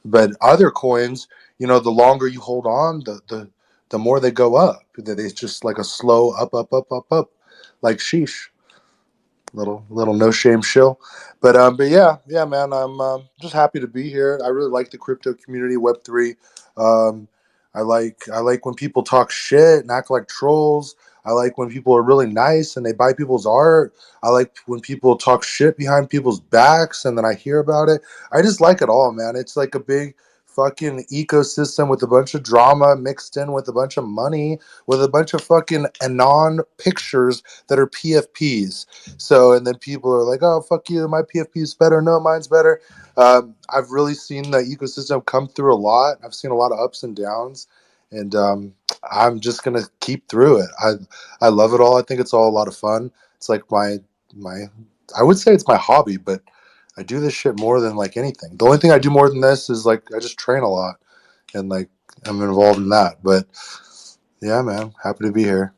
But other coins, the longer you hold on, the more they go up. It's just like a slow up, up, up, up, up, like sheesh. Little no shame shill, but yeah, man. I'm just happy to be here. I really like the crypto community, Web3. Um, I like when people talk shit and act like trolls. I like when people are really nice and they buy people's art. I like when people talk shit behind people's backs and then I hear about it. I just like it all, man. It's like a big fucking ecosystem with a bunch of drama mixed in with a bunch of money, with a bunch of fucking anon pictures that are PFPs. So, and then people are like, oh, fuck you, my PFP is better. No, mine's better. I've really seen the ecosystem come through a lot. I've seen a lot of ups and downs, and I'm just gonna keep through it. I love it all. I think it's all a lot of fun. It's like my I would say it's my hobby, but I do this shit more than like anything. The only thing I do more than this is like I just train a lot, and like I'm involved in that. But yeah, man, happy to be here.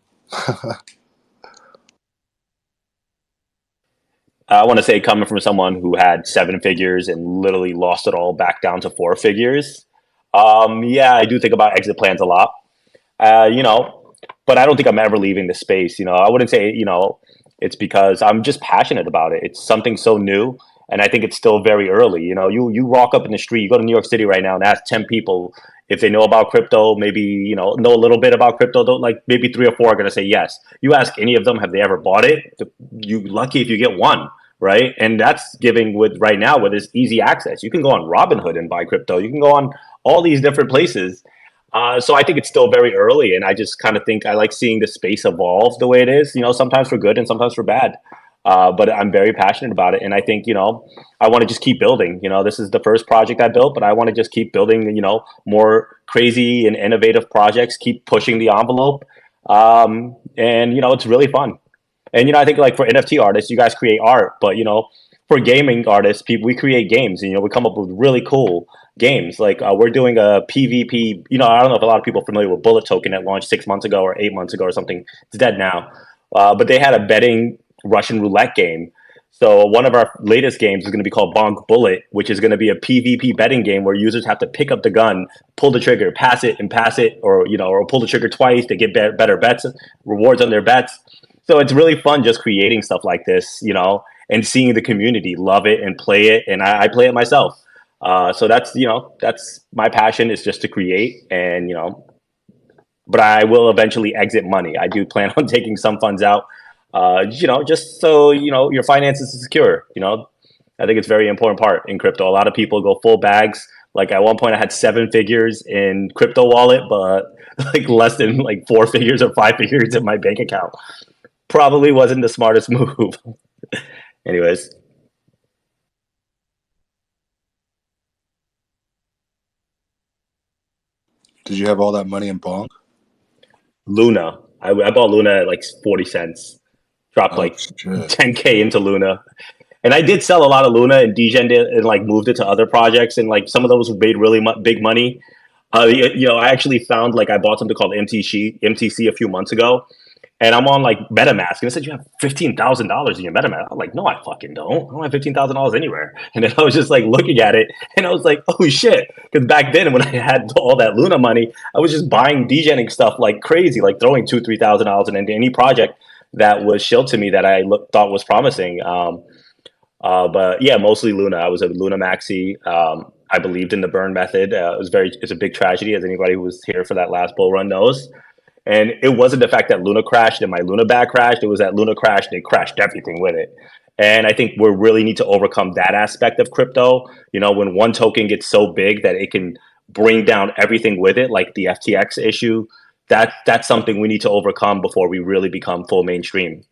I want to say, coming from someone who had 7 figures and literally lost it all back down to 4 figures. Yeah, I do think about exit plans a lot. Uh, you know, but I don't think I'm ever leaving the space. I wouldn't say, it's because I'm just passionate about it. It's something so new, and I think it's still very early. You walk up in the street, you go to New York City right now and ask 10 people if they know about crypto, maybe, know a little bit about crypto. Don't, like, maybe 3 or 4 are going to say yes. You ask any of them, have they ever bought it? You lucky if you get one, right? And that's giving with right now with this easy access. You can go on Robinhood and buy crypto. You can go on all these different places. So I think it's still very early, and I just kind of think I like seeing the space evolve the way it is. Sometimes for good and sometimes for bad. But I'm very passionate about it, and I think I want to just keep building. This is the first project I built, but I want to just keep building. More crazy and innovative projects. Keep pushing the envelope, and it's really fun. And I think, like, for NFT artists, you guys create art, but for gaming artists, people, we create games, and we come up with really cool games. Like, we're doing a PvP. I don't know if a lot of people are familiar with Bullet Token that launched 6 months ago or 8 months ago or something. It's dead now, but they had a betting Russian roulette game. So one of our latest games is going to be called Bonk Bullet, which is going to be a PvP betting game where users have to pick up the gun, pull the trigger, pass it, or pull the trigger twice to get better bets, rewards on their bets. So it's really fun just creating stuff like this, and seeing the community love it and play it, and I play it myself. So that's my passion, is just to create, and but I will eventually exit money. I do plan on taking some funds out, just so your finances is secure. I think it's a very important part in crypto. A lot of people go full bags. Like, at one point, I had 7 figures in crypto wallet, but like less than like 4 figures or 5 figures in my bank account. Probably wasn't the smartest move. Anyways, Did you have all that money in Bonk? Luna. I bought Luna at like 40 cents. Dropped Oh like shit. 10K into Luna. And I did sell a lot of Luna and degen it and like moved it to other projects, and like some of those made really big money. I actually found like I bought something called MTC a few months ago, and I'm on like MetaMask, and it said you have $15,000 in your MetaMask. I'm like, no, I fucking don't. I don't have $15,000 anywhere. And then I was just like looking at it, and I was like, oh shit, because back then when I had all that Luna money, I was just buying degening stuff like crazy, like throwing $2,000-3,000 into any project that was shilled to me that I thought was promising. But yeah, mostly Luna. I was a Luna maxi. I believed in the burn method. It's a big tragedy, as anybody who was here for that last bull run knows. And it wasn't the fact that Luna crashed and my Luna bag crashed. It was that Luna crashed and it crashed everything with it. And I think we really need to overcome that aspect of crypto. When one token gets so big that it can bring down everything with it, like the FTX issue, that's something we need to overcome before we really become full mainstream.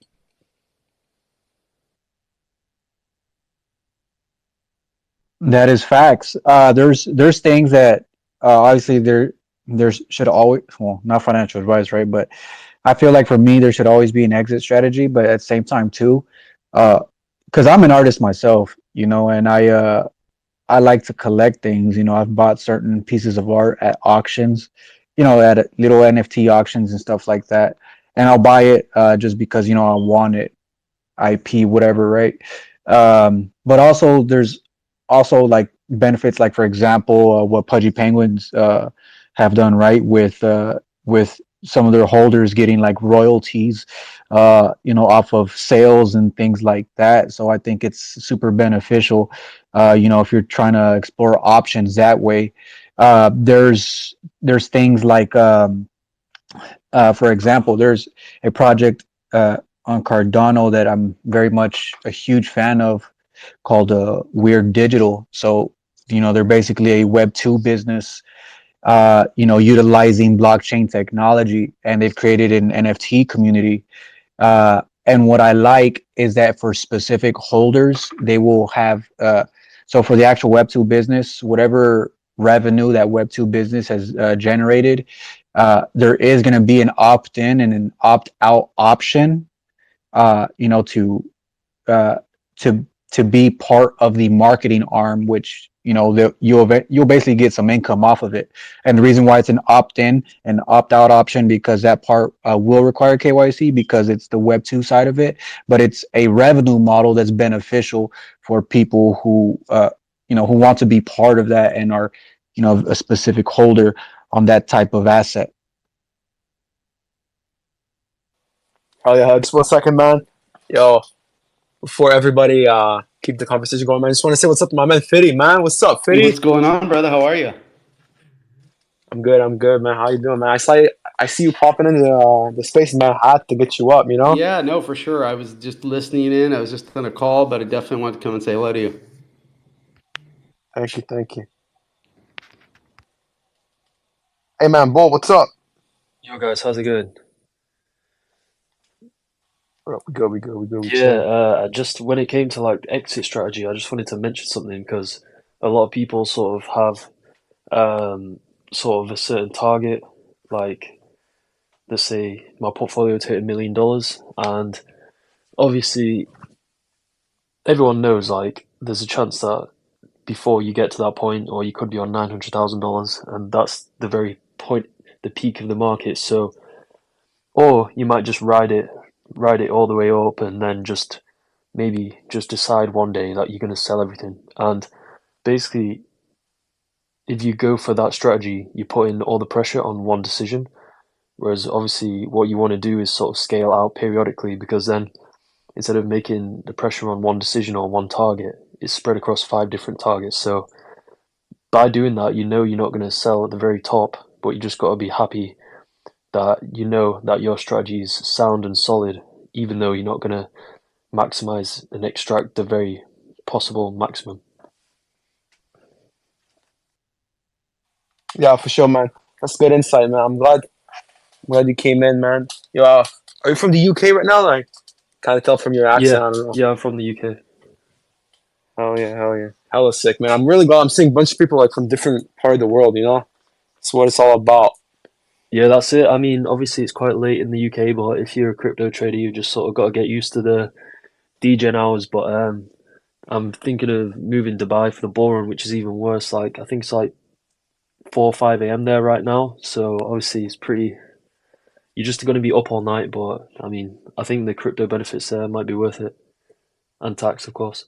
That is facts. There's things that obviously there should always, well, not financial advice, right? But I feel like for me there should always be an exit strategy, but at the same time too, because I'm an artist myself, and I like to collect things. I've bought certain pieces of art at auctions, at little NFT auctions and stuff like that, and I'll buy it just because I want it, IP, whatever, right? But also there's also like benefits, like for example, what Pudgy Penguins have done, right, with some of their holders getting like royalties, off of sales and things like that. So I think it's super beneficial, if you're trying to explore options that way. There's things like, for example, there's a project on Cardano that I'm very much a huge fan of, called Weird Digital. So, they're basically a Web2 business, utilizing blockchain technology, and they've created an NFT community. And what I like is that for specific holders, they will have, so for the actual Web2 business, whatever revenue that Web2 business has generated, there is going to be an opt-in and an opt-out option, to uh, to to be part of the marketing arm, which you'll basically get some income off of it. And the reason why it's an opt-in and opt-out option, because that part will require KYC, because it's the Web2 side of it, but it's a revenue model that's beneficial for people who want to be part of that and are a specific holder on that type of asset. Oh yeah, just 1 second, man. Yo, before everybody keep the conversation going, man, I just want to say what's up to my man Fitty, man. What's up, Fitty? What's going on, brother? How are you? I'm good, man. How you doing, man? I see you popping into the space, man. Hot to get you up, Yeah, no, for sure. I was just listening in. I was just on a call, but I definitely wanted to come and say hello to you. Thank you. Hey man, Bull, what's up? Yo, guys, how's it going? We go. Yeah, just when it came to like exit strategy, I just wanted to mention something because a lot of people sort of have sort of a certain target, like let's say my portfolio to hit $1 million, and obviously everyone knows like there's a chance that before you get to that point, or you could be on $900,000, and that's the very point, the peak of the market. So, or you might just ride it all the way up, and then just maybe just decide one day that you're going to sell everything. And basically, if you go for that strategy, you put in all the pressure on one decision. Whereas obviously, what you want to do is sort of scale out periodically, because then instead of making the pressure on one decision or one target, it's spread across 5 different targets. So by doing that, you're not going to sell at the very top, but you just got to be happy that that your strategy is sound and solid, even though you're not going to maximize and extract the very possible maximum. Yeah, for sure, man. That's good insight, man. I'm glad you came in, man. Yo, are you from the UK right now? Like, kind of tell from your accent. I don't know. Yeah, I'm from the UK. Hell yeah. Hella sick, man. I'm really glad I'm seeing a bunch of people like from different part of the world. That's what it's all about. Yeah, that's it. I mean, obviously it's quite late in the UK, but if you're a crypto trader, you just sort of got to get used to the degen hours. But I'm thinking of moving Dubai for the bull run, which is even worse. Like I think it's like 4 or 5 a.m. there right now. So obviously it's pretty. You're just going to be up all night, but I mean, I think the crypto benefits there might be worth it, and tax, of course.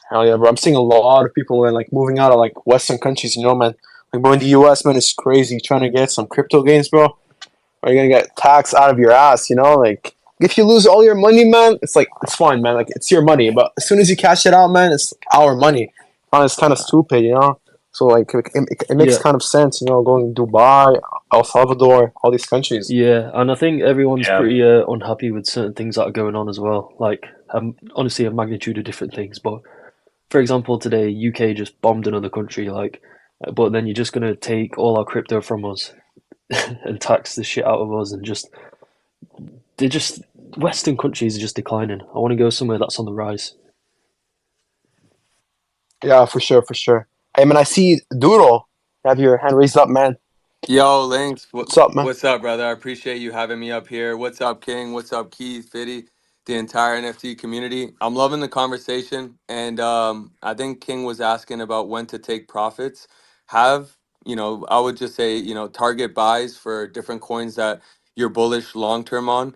Hell yeah, bro. I'm seeing a lot of people like moving out of like Western countries, man. Like, bro, in the US, man, it's crazy trying to get some crypto gains, bro. Or you're gonna get taxed out of your ass, Like, if you lose all your money, man, it's like, it's fine, man. Like, it's your money. But as soon as you cash it out, man, it's our money. It's kind of stupid. So, like, it makes Yeah, kind of sense, going to Dubai, El Salvador, all these countries. yeah, and I think everyone's Yeah. pretty unhappy with certain things that are going on as well. Like, honestly, a magnitude of different things. But for example, today UK just bombed another country, like, but then you're just gonna take all our crypto from us and tax the shit out of us, and they're just Western countries are just declining. I want to go somewhere that's on the rise. Yeah, for sure, for sure. Hey, man, I see Doodle. Have your hand raised up, man. Yo, Lynx, What's up, man? what's up, brother? I appreciate you having me up here. What's up, King? What's up, Keith, Fitty, the entire NFT community? I'm loving the conversation, and I think King was asking about when to take profits. I would just say, target buys for different coins that you're bullish long term on.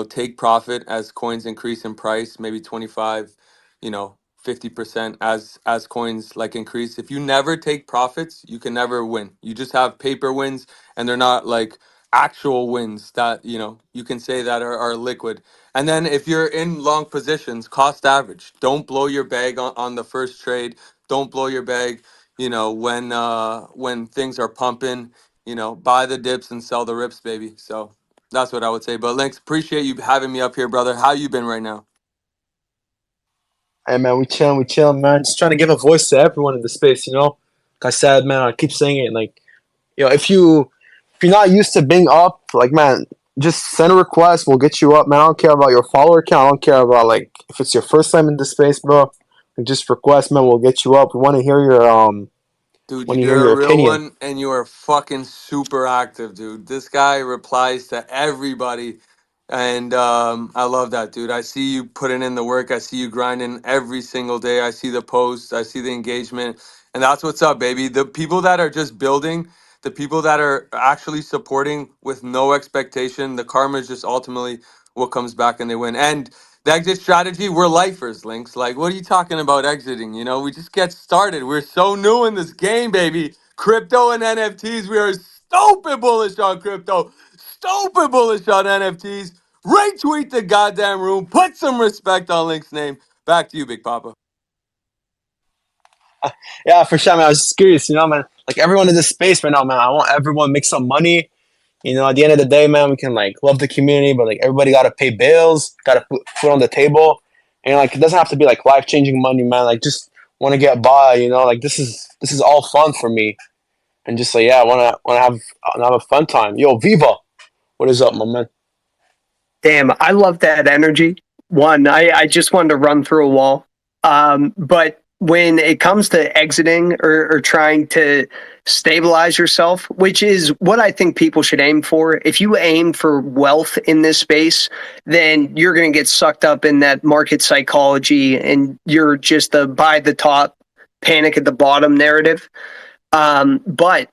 Take profit as coins increase in price, maybe 25, 50% as coins like increase. If you never take profits, you can never win. You just have paper wins, and they're not like actual wins that you can say that are liquid. And then if you're in long positions, cost average. Don't blow your bag on the first trade. Don't blow your bag, when things are pumping. Buy the dips and sell the rips, baby. So that's what I would say. But Lynx, appreciate you having me up here, brother. How you been right now? Hey, man, we chilling, man. Just trying to give a voice to everyone in the space. Like I said, man, I keep saying it. Like, if you're not used to being up, like, man, just send a request. We'll get you up, man. I don't care about your follower count. I don't care about like if it's your first time in the space, bro. Like, just request, man. We'll get you up. We want to hear your Dude, want to hear you're a your real opinion. one and you are fucking super active, dude. This guy replies to everybody. And I love that, dude. I see you putting in the work. I see you grinding every single day. I see the posts. I see the engagement. And that's what's up, baby. The people that are just building, the people that are actually supporting with no expectation, the karma is just ultimately what comes back and they win. And the exit strategy, we're lifers, Links. Like, what are you talking about exiting? We just get started. We're so new in this game, baby. Crypto and NFTs, we are stupid bullish on crypto, stupid bullish on NFTs. Retweet the goddamn room. Put some respect on Link's name. Back to you, Big Papa. Yeah, for sure, man. I was just curious, man. Like everyone in this space right now, man. I want everyone to make some money. At the end of the day, man, we can like love the community, but like everybody got to pay bills, got to put food on the table, and like it doesn't have to be like life changing money, man. Like just want to get by, Like this is all fun for me, and just like yeah, I want to have a fun time. Yo, Viva, what is up, my man? Damn, I love that energy. One, I just wanted to run through a wall. But when it comes to exiting or trying to stabilize yourself, which is what I think people should aim for, if you aim for wealth in this space, then you're going to get sucked up in that market psychology and you're just a buy the top, panic at the bottom narrative. But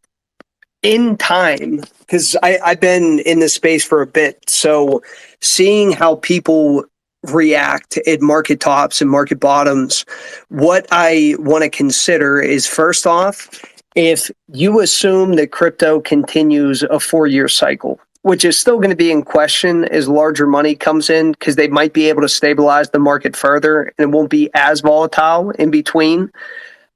in time, because I've been in this space for a bit, so seeing how people react at market tops and market bottoms, what I want to consider is first off, if you assume that crypto continues a 4-year cycle, which is still going to be in question as larger money comes in, because they might be able to stabilize the market further and it won't be as volatile in between.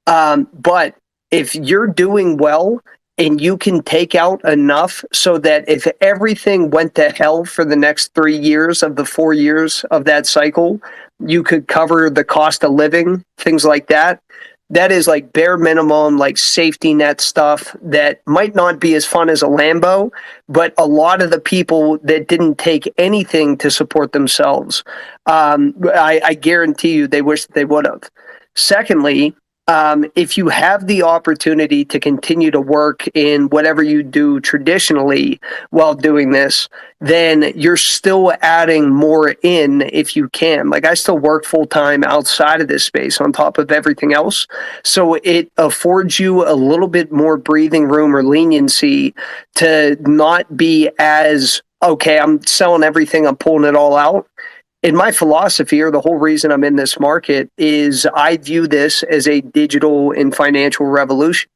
But if you're doing well and you can take out enough so that if everything went to hell for the next 3 years of the 4 years of that cycle, you could cover the cost of living, things like that. That is like bare minimum, like safety net stuff that might not be as fun as a Lambo, but a lot of the people that didn't take anything to support themselves, I guarantee you they wish they would have. Secondly, if you have the opportunity to continue to work in whatever you do traditionally while doing this, then you're still adding more in if you can. Like I still work full time outside of this space on top of everything else. So it affords you a little bit more breathing room or leniency to not be as, okay, I'm selling everything, I'm pulling it all out. In my philosophy, or the whole reason I'm in this market, is I view this as a digital and financial revolution.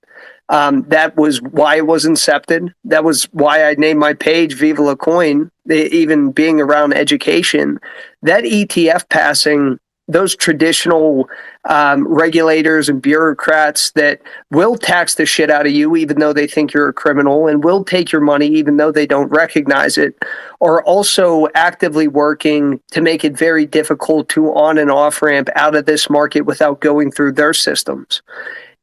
That was why it was incepted. That was why I named my page Viva La Coin, even being around education. That ETF passing, those traditional regulators and bureaucrats that will tax the shit out of you even though they think you're a criminal and will take your money even though they don't recognize it, are also actively working to make it very difficult to on and off ramp out of this market without going through their systems.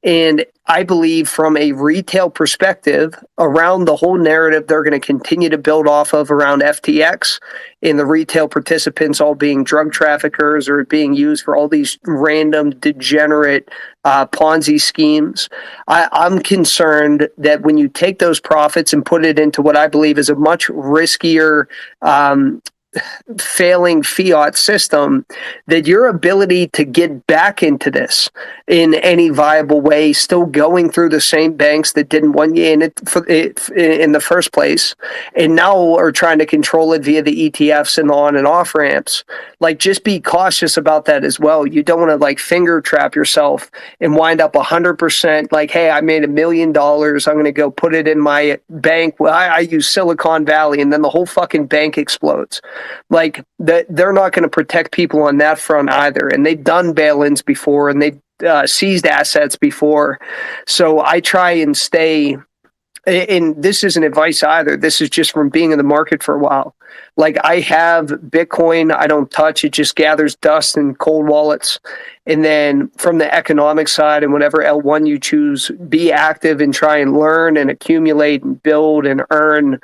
And I believe from a retail perspective, around the whole narrative they're going to continue to build off of around FTX and the retail participants all being drug traffickers or being used for all these random degenerate Ponzi schemes. I'm concerned that when you take those profits and put it into what I believe is a much riskier failing fiat system, that your ability to get back into this in any viable way, still going through the same banks that didn't want you in it in the first place, and now are trying to control it via the ETFs and the on and off ramps. Like, just be cautious about that as well. You don't want to like finger trap yourself and wind up 100% like, hey, I made $1 million. I'm going to go put it in my bank. Well, I use Silicon Valley, and then the whole fucking bank explodes. Like that, they're not going to protect people on that front either. And they've done bail-ins before, and they've seized assets before. So I try and stay. And this isn't advice either. This is just from being in the market for a while. Like, I have Bitcoin, I don't touch it, just gathers dust in cold wallets. And then from the economic side and whatever L1 you choose, be active and try and learn and accumulate and build and earn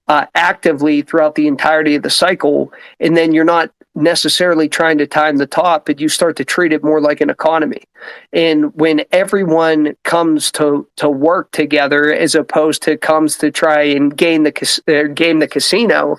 actively throughout the entirety of the cycle. And then you're not necessarily trying to time the top, but you start to treat it more like an economy. And when everyone comes to work together as opposed to comes to try and game the casino,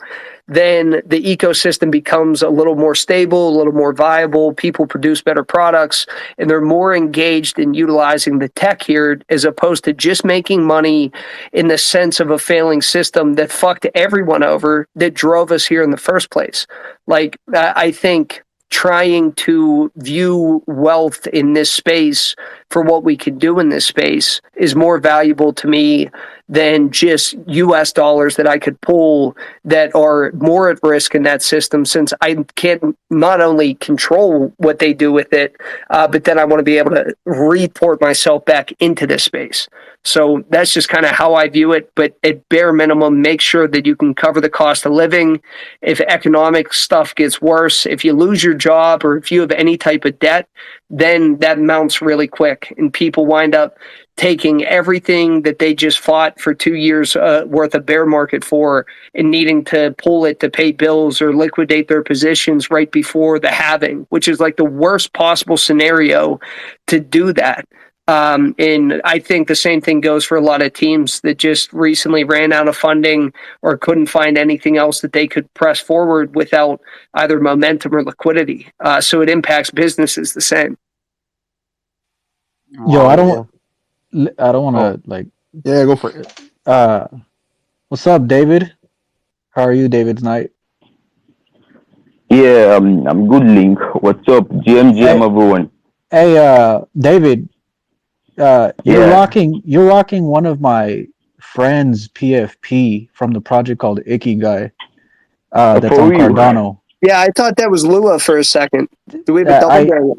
then the ecosystem becomes a little more stable, a little more viable. People produce better products, and they're more engaged in utilizing the tech here as opposed to just making money in the sense of a failing system that fucked everyone over that drove us here in the first place. Like, I think trying to view wealth in this space for what we can do in this space is more valuable to me than just US dollars that I could pull that are more at risk in that system, since I can't not only control what they do with it, but then I want to be able to report myself back into this space. So that's just kind of how I view it. But at bare minimum, make sure that you can cover the cost of living. If economic stuff gets worse, if you lose your job, or if you have any type of debt, then that mounts really quick. And people wind up taking everything that they just fought for 2 years worth of bear market for and needing to pull it to pay bills or liquidate their positions right before the halving, which is like the worst possible scenario to do that. And I think the same thing goes for a lot of teams that just recently ran out of funding or couldn't find anything else that they could press forward without either momentum or liquidity. So it impacts businesses the same. Yo, I Wow, don't want Oh, to like. yeah, go for it. Uh, what's up, David? How are you, David tonight? Yeah, I'm good, Link. What's up, GMGM, Hey, everyone? hey, David. Yeah. You're rocking one of my friends' PFP from the project called Ikigai. That's For on real. Cardano. Yeah, I thought that was Lua for a second. Do we have a double I gang?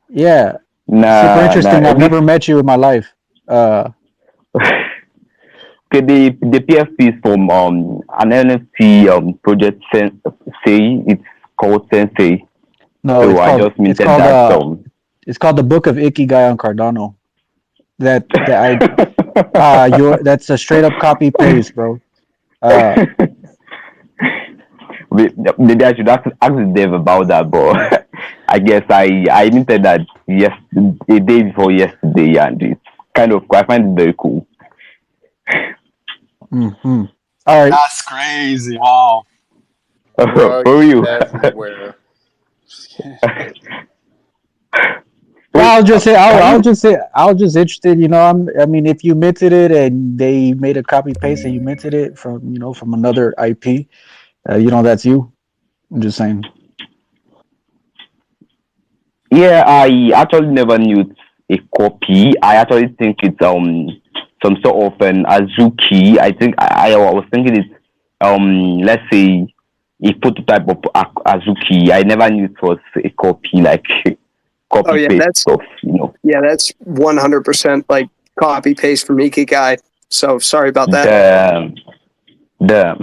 Yeah, super Nah, nah. interesting. I've Every never met you in my life. Uh, okay, the PFP is from an NFT project. Say it's called Sensei. no, So I just minted that. it's called the Book of Ikigai on Cardano. That I your that's a straight up copy paste, bro. Uh, Maybe I should ask Dev about that, but I guess I minted that yes, a day before yesterday, and it's kind of I find it very cool. Hmm. All right. That's crazy. Wow. For Rugs you. everywhere. Well, Wait, can I was just interested. I mean, if you minted it and they made a copy paste and you minted it from, from another IP, that's you. I'm just saying. Yeah, I actually never knew it's a copy. I actually think it's some sort of an Azuki. I think I was thinking it's let's say a prototype of Azuki. I never knew it was a copy, like Oh copy yeah, paste stuff. that's 100% like copy paste from Iki Guy. So sorry about that. The the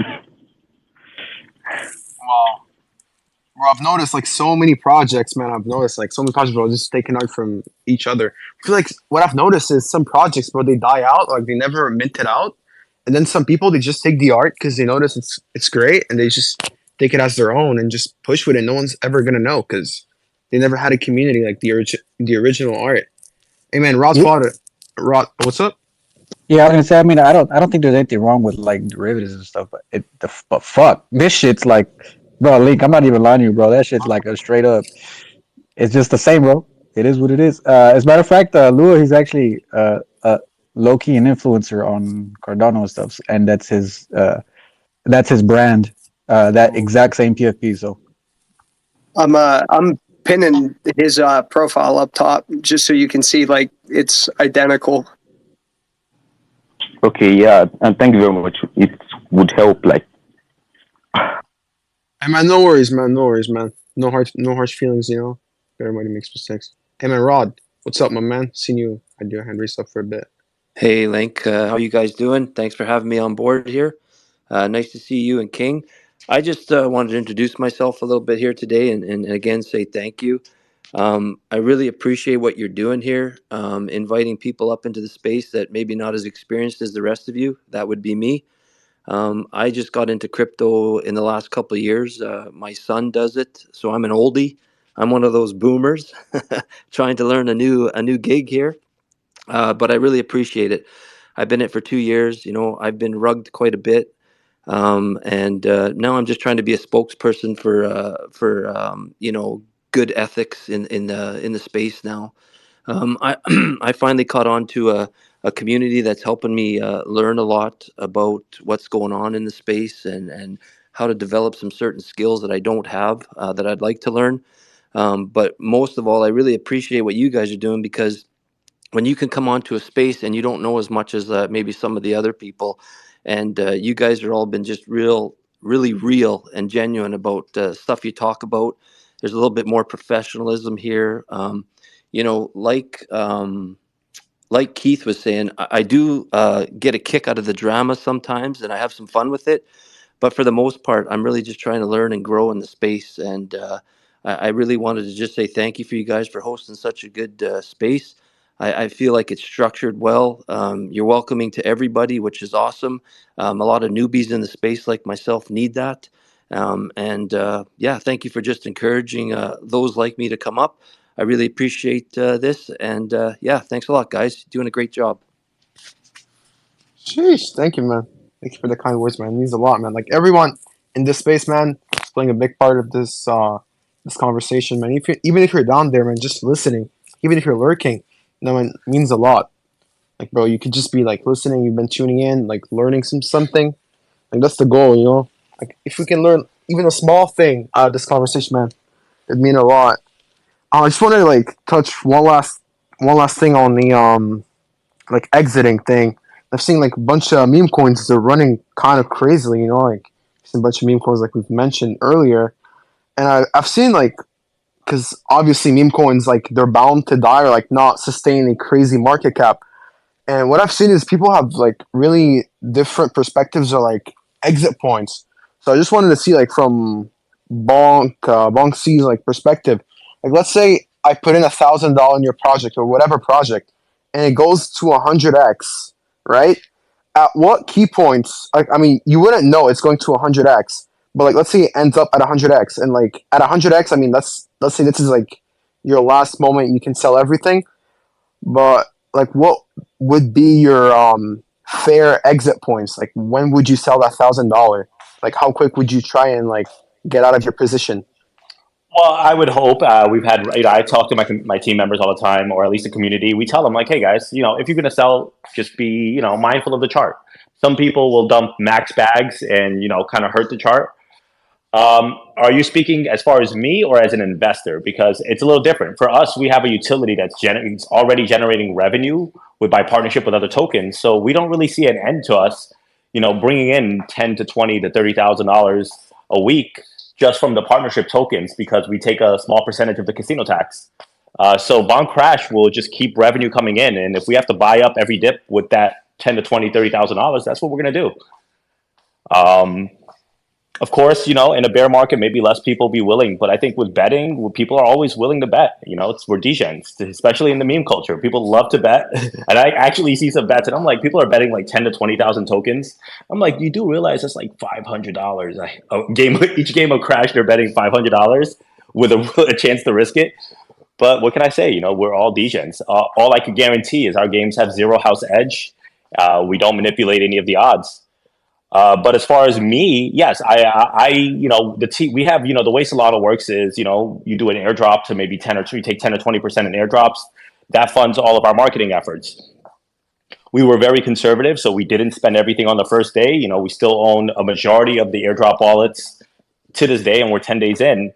Wow. Bro, I've noticed like so many projects, man. I've noticed like so many projects, bro, just taking art from each other. I feel like what I've noticed is some projects, bro, they die out, like they never mint it out, and then some people they just take the art because they notice it's great, and they just take it as their own and just push with it. No one's ever gonna know because they never had a community like the original art. Hey, man, Rod's Yeah, father, Rod, what's up? yeah. I was gonna say. I mean, I don't think there's anything wrong with like derivatives and stuff, but fuck, this shit's like, bro, Link. I'm not even lying to you, bro. That shit's like a straight up. It's just the same, bro. It is what it is. As a matter of fact, Lua, he's actually low key an influencer on Cardano and stuff, and that's his brand. That exact same PFP. So I'm pinning his profile up top just so you can see like it's identical. okay, yeah, and thank you very much. It would help, like. Hey, man, no worries, man. No worries, man. No harsh feelings. Everybody makes mistakes. Hey, man, Rod, what's up, my man? Seen you. I do your hand raised up for a bit. Hey, Link. How you guys doing? Thanks for having me on board here. Nice to see you and King. I just wanted to introduce myself a little bit here today and again say thank you. I really appreciate what you're doing here, inviting people up into the space that maybe not as experienced as the rest of you. That would be me. I just got into crypto in the last couple of years. My son does it, so I'm an oldie. I'm one of those boomers trying to learn a new gig here. But I really appreciate it. I've been in it for 2 years. I've been rugged quite a bit, and now I'm just trying to be a spokesperson for good ethics in the space now. I I finally caught on to a community that's helping me learn a lot about what's going on in the space and how to develop some certain skills that I don't have that I'd like to learn. But most of all, I really appreciate what you guys are doing because when you can come onto a space and you don't know as much as maybe some of the other people, and you guys are all been just really real and genuine about stuff you talk about. There's a little bit more professionalism here. Like Keith was saying, I do get a kick out of the drama sometimes, and I have some fun with it. But for the most part, I'm really just trying to learn and grow in the space. And I really wanted to just say thank you for you guys for hosting such a good space. I feel like it's structured well. You're welcoming to everybody, which is awesome. A lot of newbies in the space like myself need that. And yeah, thank you for just encouraging those like me to come up. I really appreciate this. And yeah, thanks a lot, guys. Doing a great job. Sheesh, thank you, man. Thank you for the kind words, man. It means a lot, man. Like everyone in this space, man, is playing a big part of this conversation, man. Even if you're down there, man, just listening, even if you're lurking, man, it means a lot. Like, bro, you could just be like listening. You've been tuning in, like learning something. Like that's the goal. Like if we can learn even a small thing out of this conversation, man, it'd mean a lot. I just wanted to like touch one last thing on the like exiting thing. I've seen like a bunch of meme coins that are running kind of crazily, like seen a bunch of meme coins like we've mentioned earlier. And I've seen like because obviously meme coins like they're bound to die or like not sustain a crazy market cap. And what I've seen is people have like really different perspectives or like exit points. So I just wanted to see like from Bonk C's like perspective. Like let's say I put in $1,000 in your project or whatever project, and it goes to 100x, right? At what key points? I mean, you wouldn't know it's going to 100x, but like let's say it ends up at 100x, and like at 100x, I mean let's say this is like your last moment you can sell everything, but like what would be your fair exit points? Like when would you sell that $1,000? Like how quick would you try and like get out of your position? Well, I would hope we've had. I talk to my team members all the time, or at least the community. We tell them like, hey guys, if you're gonna sell, just be mindful of the chart. Some people will dump max bags and kind of hurt the chart. Are you speaking as far as me or as an investor? Because it's a little different. For us, we have a utility that's it's already generating revenue by partnership with other tokens. So we don't really see an end to us, bringing in 10 to 20 to $30,000 a week just from the partnership tokens because we take a small percentage of the casino tax. So Bond Crash will just keep revenue coming in, and if we have to buy up every dip with that 10 to 20, $30,000, that's what we're gonna do. Um, of course, in a bear market, maybe less people be willing. But I think with betting, people are always willing to bet. We're degens, especially in the meme culture. People love to bet, and I actually see some bets, and I'm like, people are betting like 10 to 20,000 tokens. I'm like, you do realize that's like $500 a game. Each game of Crash, they're betting $500 with a chance to risk it. But what can I say? We're all degens. All I can guarantee is our games have zero house edge. We don't manipulate any of the odds. But as far as me, yes, the team we have, the way Solana works is, you do an airdrop to maybe 10 or you take 10 or 20% in airdrops. That funds all of our marketing efforts. We were very conservative, so we didn't spend everything on the first day. We still own a majority of the airdrop wallets to this day, and we're 10 days in.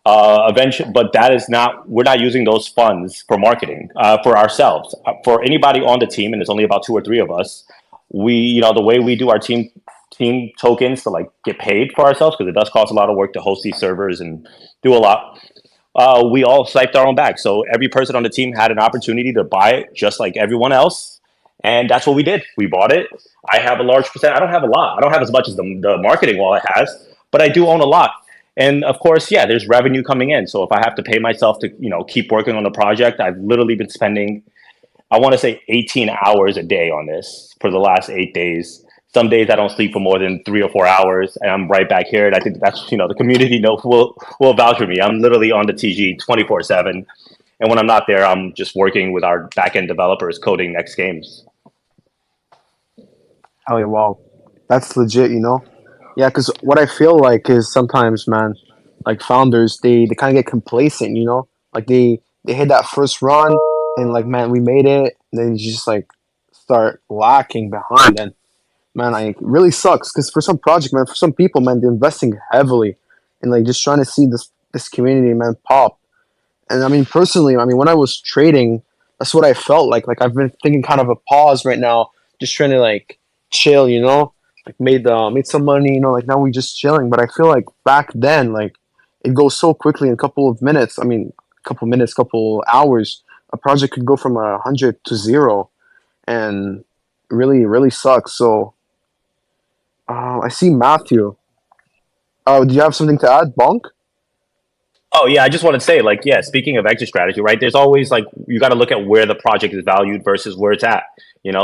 Eventually, but that is not. We're not using those funds for marketing for ourselves. For anybody on the team, and there's only about two or three of us. The way we do our team tokens to like get paid for ourselves because it does cost a lot of work to host these servers and do a lot. We all sniped our own bag, so every person on the team had an opportunity to buy it just like everyone else, and that's what we did. We bought it. I have a large percent. I don't have a lot. I don't have as much as the marketing wallet has, but I do own a lot. And of course, yeah, there's revenue coming in. So if I have to pay myself to, keep working on the project, I've literally been spending, I want to say 18 hours a day on this for the last 8 days. Some days I don't sleep for more than 3 or 4 hours, and I'm right back here. And I think that's, the community will vouch for me. I'm literally on the TG 24/7, and when I'm not there, I'm just working with our backend developers coding next games. Oh yeah, wow, that's legit. Yeah, because what I feel like is sometimes, man, like founders, they kind of get complacent. Like they hit that first run and like, man, we made it. And then you just like start lacking behind, and man, it really sucks because for some project, man, for some people, man, they're investing heavily and like just trying to see this community, man, pop. And I mean, personally, I mean, when I was trading, that's what I felt like. Like I've been thinking kind of a pause right now, just trying to like chill. Like made some money, like now we just chilling. But I feel like back then, like it goes so quickly in a couple of minutes. I mean, couple minutes, couple hours, a project could go from 100 to zero, and really, really sucks. So I see Matthew. Oh, do you have something to add, Bonk? Oh yeah, I just want to say, like, yeah, speaking of exit strategy, right? There's always like you got to look at where the project is valued versus where it's at.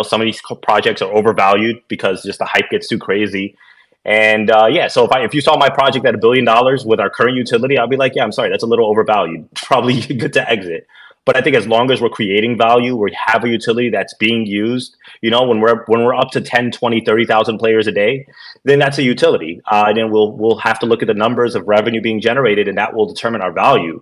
Some of these projects are overvalued because just the hype gets too crazy. And yeah, so if you saw my project at $1 billion with our current utility, I'll be like, yeah, I'm sorry, that's a little overvalued. Probably good to exit. But I think as long as we're creating value, we have a utility that's being used. When we're up to 10, 20, 30,000 players a day, then that's a utility. And then we'll have to look at the numbers of revenue being generated, and that will determine our value.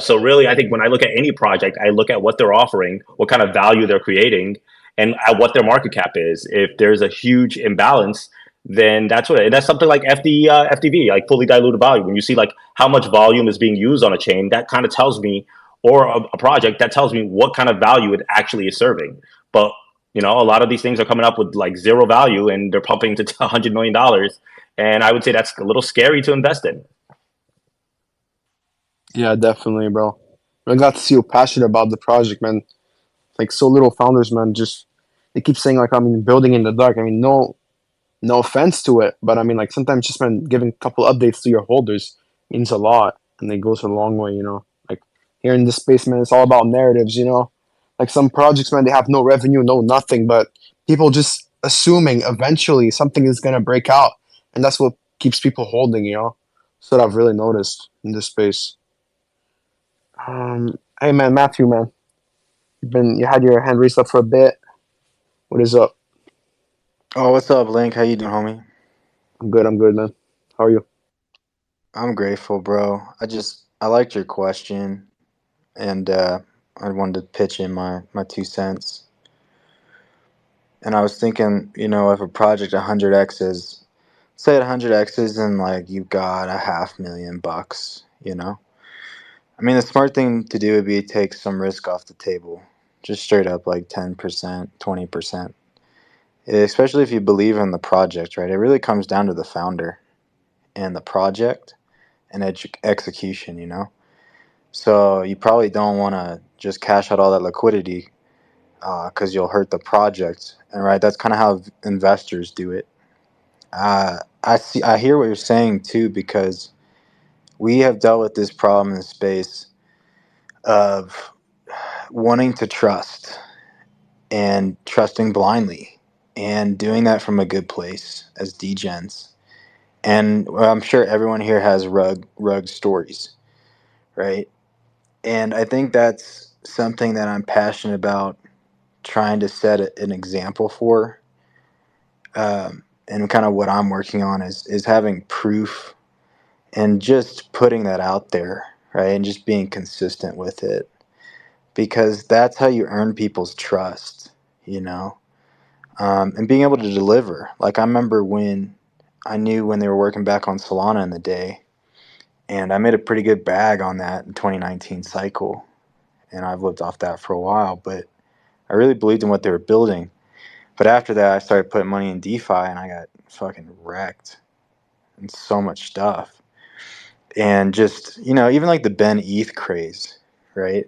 So really, I think when I look at any project, I look at what they're offering, what kind of value they're creating, and at what their market cap is. If there's a huge imbalance, then that's something like FDV, like fully diluted value. When you see like how much volume is being used on a chain, that kind of tells me, or a project that tells me what kind of value it actually is serving. But a lot of these things are coming up with like zero value, and they're pumping to $100 million, and I would say that's a little scary to invest in. Yeah, definitely, bro. I got to see you passionate about the project, man. Like so little founders, man, just they keep saying like, I mean, building in the dark. I mean, no offense to it, but I mean, like sometimes just man giving a couple updates to your holders means a lot, and it goes a long way. Like here in this space, man, it's all about narratives. Like some projects, man, they have no revenue, no nothing, but people just assuming eventually something is gonna break out, and that's what keeps people holding. That's what I've really noticed in this space. Hey man, Matthew, man, you had your hand raised up for a bit. What is up? Oh, what's up, Link? How you doing, homie? I'm good, man. How are you? I'm grateful, bro. I liked your question, and I wanted to pitch in my 2 cents. And I was thinking, if a project 100x's, say it 100x's, and like you've got $500,000, I mean, the smart thing to do would be take some risk off the table, just straight up like 10%, 20%. Especially if you believe in the project, right? It really comes down to the founder and the project and execution. So you probably don't want to just cash out all that liquidity because you'll hurt the project. And right, that's kind of how investors do it. I hear what you're saying too, because we have dealt with this problem in the space of wanting to trust and trusting blindly and doing that from a good place as degens. And I'm sure everyone here has rug stories, right? And I think that's something that I'm passionate about trying to set an example for. And kind of what I'm working on is having proof and just putting that out there, right? And just being consistent with it, because that's how you earn people's trust, you know? And being able to deliver. Like, I remember when I knew when they were working back on Solana in the day, and I made a pretty good bag on that in 2019 cycle. And I've lived off that for a while, but I really believed in what they were building. But after that, I started putting money in DeFi, and I got fucking wrecked and so much stuff. And just, even like the Ben ETH craze, right?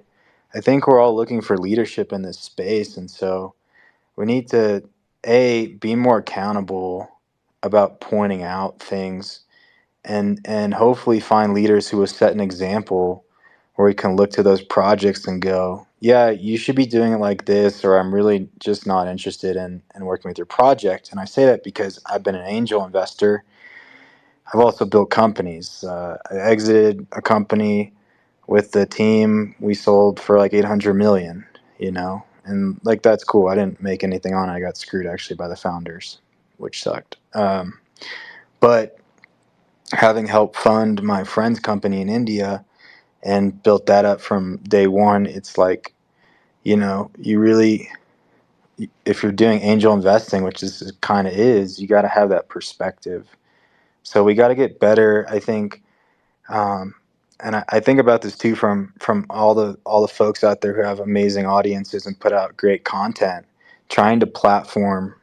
I think we're all looking for leadership in this space. And so we need to, be more accountable about pointing out things, and hopefully find leaders who will set an example where we can look to those projects and go, yeah, you should be doing it like this, or I'm really just not interested in working with your project. And I say that because I've been an angel investor. I've also built companies. I exited a company with the team. We sold for like 800 million, and like, that's cool. I didn't make anything on it. I got screwed actually by the founders, which sucked. But having helped fund my friend's company in India and built that up from day one, it's like, you really, if you're doing angel investing, which this kind of is, you got to have that perspective. So we got to get better, I think. And I think about this too from all the folks out there who have amazing audiences and put out great content, trying to platform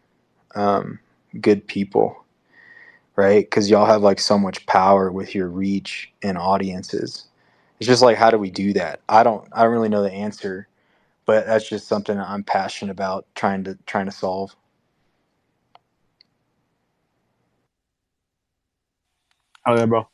good people, right? Because y'all have like so much power with your reach and audiences. It's just like, how do we do that? I don't really know the answer, but that's just something that I'm passionate about trying to solve. Oh yeah, bro.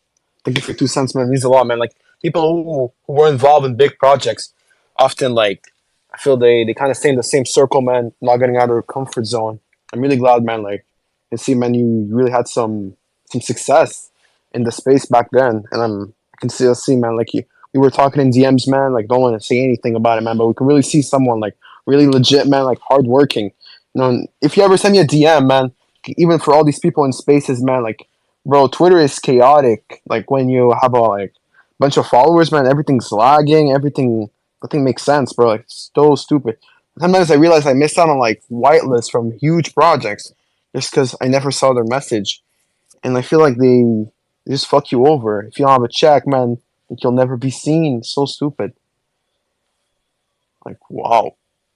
Thank you for your 2 cents, man. It means a lot, man. Like people who were involved in big projects, often like I feel they kind of stay in the same circle, man, not getting out of their comfort zone. I'm really glad, man. Like, and see, man, you really had some success in the space back then, and I can still see, man. Like we were talking in DMs, man. Like, don't want to say anything about it, man, but we can really see someone like really legit, man. Like hardworking. And if you ever send me a DM, man, even for all these people in spaces, man, like bro, Twitter is chaotic. Like when you have a like bunch of followers, man, everything's lagging, nothing makes sense, bro. Like it's so stupid. Sometimes I realize I missed out on like whitelists from huge projects just because I never saw their message, and I feel like they just fuck you over. If you don't have a check, man, like you'll never be seen. So stupid. Like wow.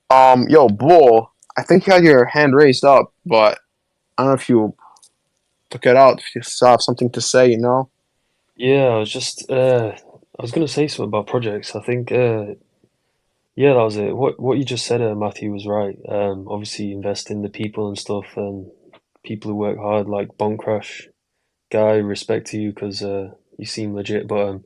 Yo, Bull, I think you had your hand raised up, but I don't know if you took it out. If you still have something to say, you know. Yeah, I was gonna say something about projects. I think yeah, that was it. What you just said, Matthew, was right. Obviously invest in the people and stuff, and people who work hard, like Bone Crash guy, respect to you because you seem legit. But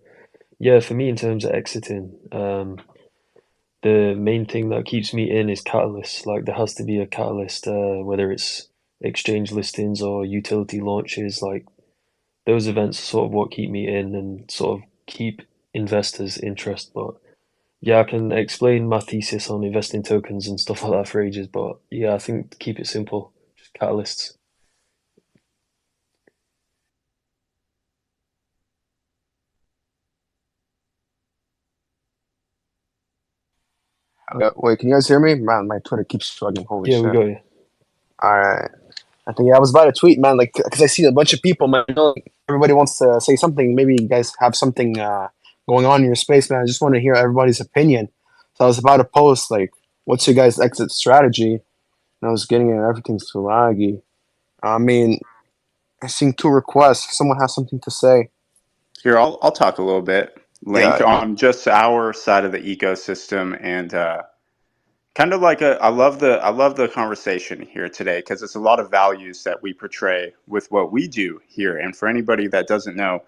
yeah, for me in terms of exiting, the main thing that keeps me in is catalysts. Like there has to be a catalyst, whether it's exchange listings or utility launches. Like those events are sort of what keep me in and sort of keep investors' interest. But Yeah, I can explain my thesis on investing tokens and stuff like that for ages, but yeah, I think keep it simple, just catalysts. Wait, can you guys hear me? Man, my Twitter keeps struggling. Holy Yeah, we shit. got you. All right. I think I was about to tweet, man, like, because I see a bunch of people, man. I know like, everybody wants to say something. Maybe you guys have something going on in your space, man. I just want to hear everybody's opinion. So I was about to post, like, what's your guys' exit strategy? And I was getting it, everything's too laggy. I mean, I seen two requests. If someone has something to say. Here, I'll talk a little bit. Link Yeah, on just our side of the ecosystem, and kind of like I love the conversation here today because it's a lot of values that we portray with what we do here. And for anybody that doesn't know,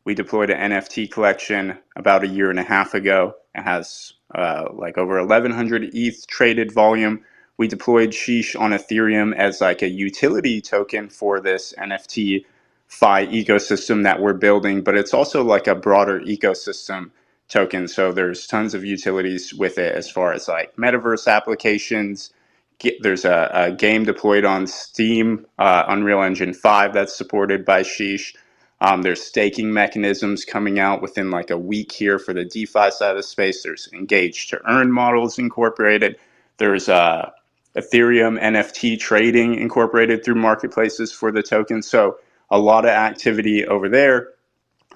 we deployed an NFT collection about a year and a half ago. It has like over 1,100 ETH traded volume. We deployed Sheesh on Ethereum as like a utility token for this NFT Fi ecosystem that we're building, but it's also like a broader ecosystem token. So there's tons of utilities with it as far as like metaverse applications. There's a game deployed on Steam, Unreal Engine 5 that's supported by Sheesh. There's staking mechanisms coming out within like a week here for the DeFi side of the space. There's engage to earn models incorporated. There's Ethereum NFT trading incorporated through marketplaces for the token. So a lot of activity over there.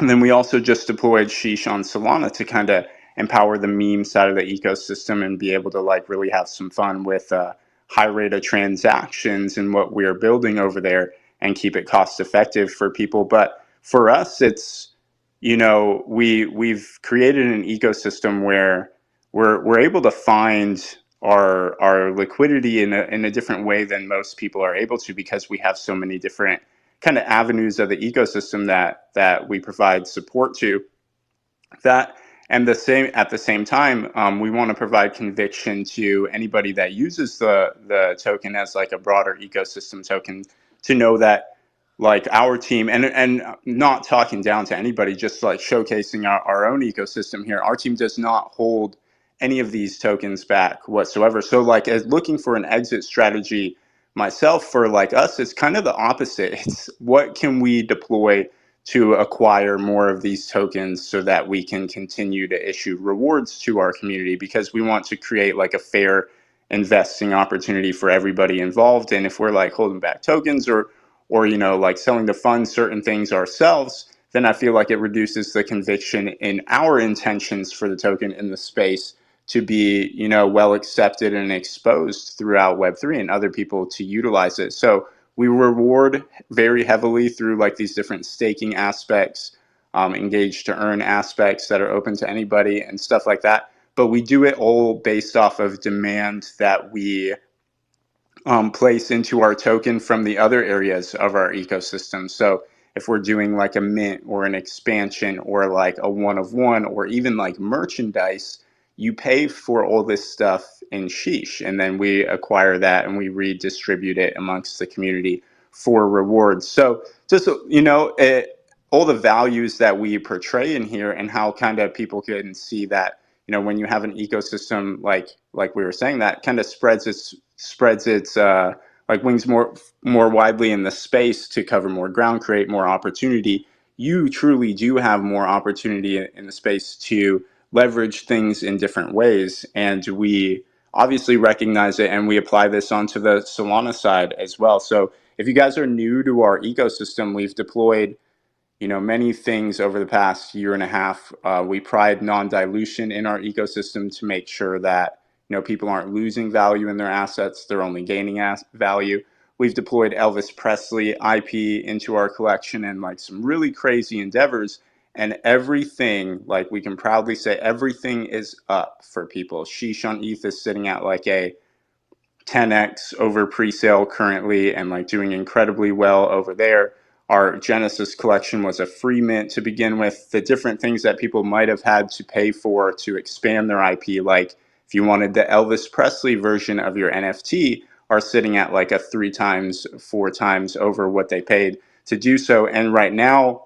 And then we also just deployed Sheesh on Solana to kind of empower the meme side of the ecosystem and be able to like really have some fun with high rate of transactions and what we're building over there and keep it cost effective for people. But for us, it's, you know, we've created an ecosystem where we're able to find our liquidity in a different way than most people are able to because we have so many different kind of avenues of the ecosystem that we provide support to. That and the same at the same time, we want to provide conviction to anybody that uses the token as like a broader ecosystem token to know that like our team and not talking down to anybody, just like showcasing our own ecosystem here. Our team does not hold any of these tokens back whatsoever. So like as looking for an exit strategy myself for like us, it's kind of the opposite. It's what can we deploy to acquire more of these tokens so that we can continue to issue rewards to our community because we want to create like a fair investing opportunity for everybody involved. And if we're like holding back tokens or you know like selling to fund certain things ourselves, then I feel like it reduces the conviction in our intentions for the token in the space to be, you know, well accepted and exposed throughout Web3 and other people to utilize it. So we reward very heavily through like these different staking aspects, engage to earn aspects that are open to anybody and stuff like that. But we do it all based off of demand that we place into our token from the other areas of our ecosystem. So if we're doing like a mint or an expansion or like a one of one or even like merchandise, you pay for all this stuff in Sheesh, and then we acquire that and we redistribute it amongst the community for rewards. So just, you know, all the values that we portray in here and how kind of people can see that, you know, when you have an ecosystem like we were saying, that kind of spreads its like wings more widely in the space to cover more ground, create more opportunity. You truly do have more opportunity in the space to leverage things in different ways, and we obviously recognize it, and we apply this onto the Solana side as well. So if you guys are new to our ecosystem, we've deployed, you know, many things over the past year and a half. We pride non-dilution in our ecosystem to make sure that, you know, people aren't losing value in their assets; they're only gaining value. We've deployed Elvis Presley IP into our collection and like some really crazy endeavors. And everything, like we can proudly say, everything is up for people. Sheesh on ETH is sitting at like a 10x over pre-sale currently and like doing incredibly well over there. Our Genesis collection was a free mint to begin with. The different things that people might have had to pay for to expand their IP, like if you wanted the Elvis Presley version of your NFT, are sitting at like a 3 times, 4 times over what they paid to do so. And right now,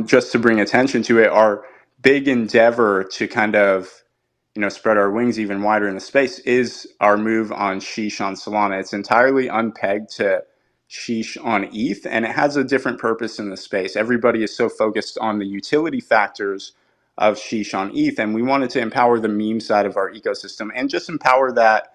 just to bring attention to it, our big endeavor to kind of spread our wings even wider in the space is our move on Sheesh on Solana. It's entirely unpegged to Sheesh on ETH, and it has a different purpose in the space. Everybody is so focused on the utility factors of Sheesh on ETH, and we wanted to empower the meme side of our ecosystem and just empower that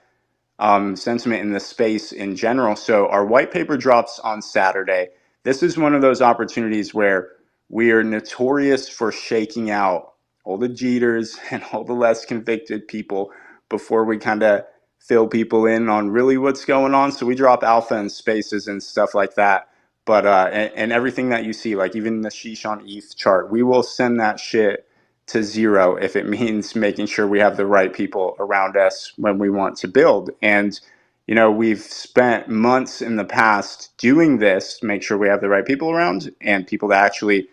sentiment in the space in general. So our white paper drops on Saturday. This is one of those opportunities where we are notorious for shaking out all the Jeters and all the less convicted people before we kind of fill people in on really what's going on. So we drop alpha and spaces and stuff like that. But and everything that you see, like even the Sheesh on ETH chart, we will send that shit to zero if it means making sure we have the right people around us when we want to build. And we've spent months in the past doing this to make sure we have the right people around and people that actually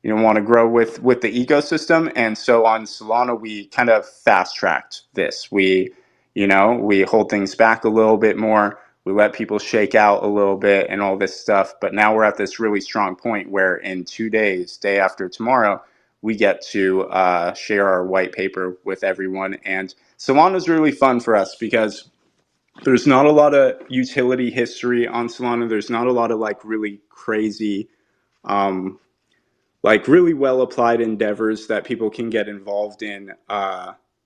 want to grow with the ecosystem. And so on Solana, we kind of fast tracked this. We hold things back a little bit more. We let people shake out a little bit and all this stuff. But now we're at this really strong point where in 2 days, day after tomorrow, we get to share our white paper with everyone. And Solana is really fun for us because there's not a lot of utility history on Solana. There's not a lot of really crazy really well applied endeavors that people can get involved in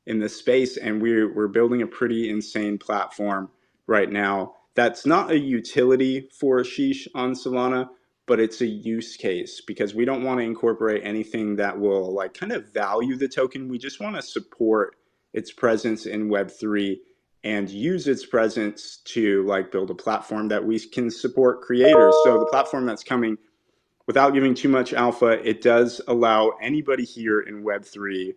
this space, and we're building a pretty insane platform right now that's not a utility for Sheesh on Solana, but it's a use case because we don't want to incorporate anything that will kind of value the token. We just want to support its presence in Web3 and use its presence to build a platform that we can support creators. So the platform that's coming, without giving too much alpha, it does allow anybody here in Web3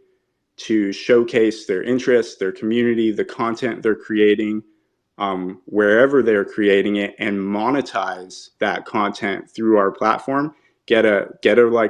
to showcase their interests, their community, the content they're creating, wherever they're creating it, and monetize that content through our platform. Get a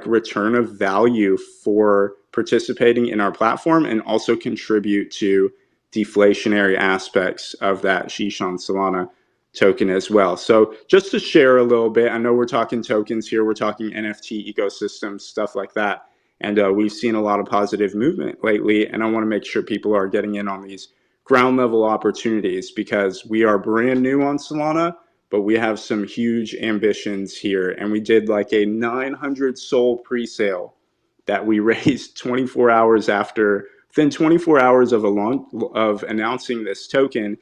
return of value for participating in our platform, and also contribute to deflationary aspects of that Sheesh on Solana token as well. So just to share a little bit, I know we're talking tokens here, we're talking NFT ecosystems, stuff like that. And we've seen a lot of positive movement lately. And I want to make sure people are getting in on these ground level opportunities because we are brand new on Solana, but we have some huge ambitions here. And we did a 900 SOL pre-sale that we raised 24 hours after, within 24 hours of announcing this token.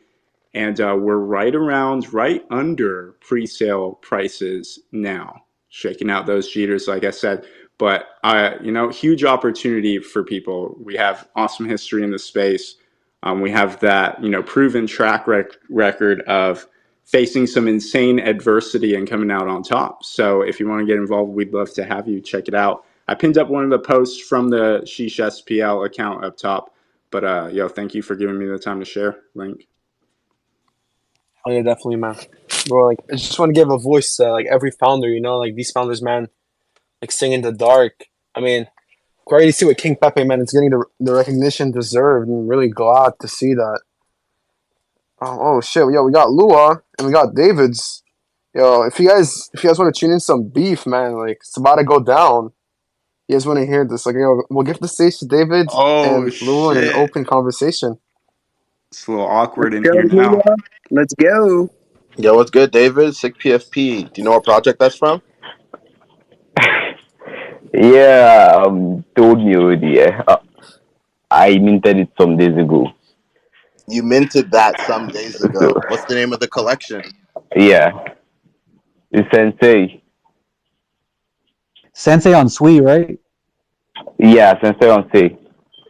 And we're right under pre-sale prices now, shaking out those cheaters, like I said. But huge opportunity for people. We have awesome history in the space. We have that proven track record of facing some insane adversity and coming out on top. So if you want to get involved, we'd love to have you check it out. I pinned up one of the posts from the Sheesh SPL account up top. But thank you for giving me the time to share. Link. Oh yeah, definitely, man. Bro, I just want to give a voice to every founder. These founders, man, sing in the dark. I mean, great to see what King Pepe, man, is getting the recognition deserved. And I'm really glad to see that. Oh shit, yo, we got Lua and we got Davids. Yo, if you guys want to tune in some beef, man, it's about to go down. You guys want to hear this? We'll give the stage to David and Lua in an open conversation. It's a little awkward in Let's here go, now. Lua. Let's go. Yo, what's good, David? Sick PFP. Do you know what project that's from? Yeah, told me already. Yeah. I minted it some days ago. You minted that some days ago. What's the name of the collection? Yeah, it's Sensei. Sensei on Sui, right? Yeah, Sensei on Say.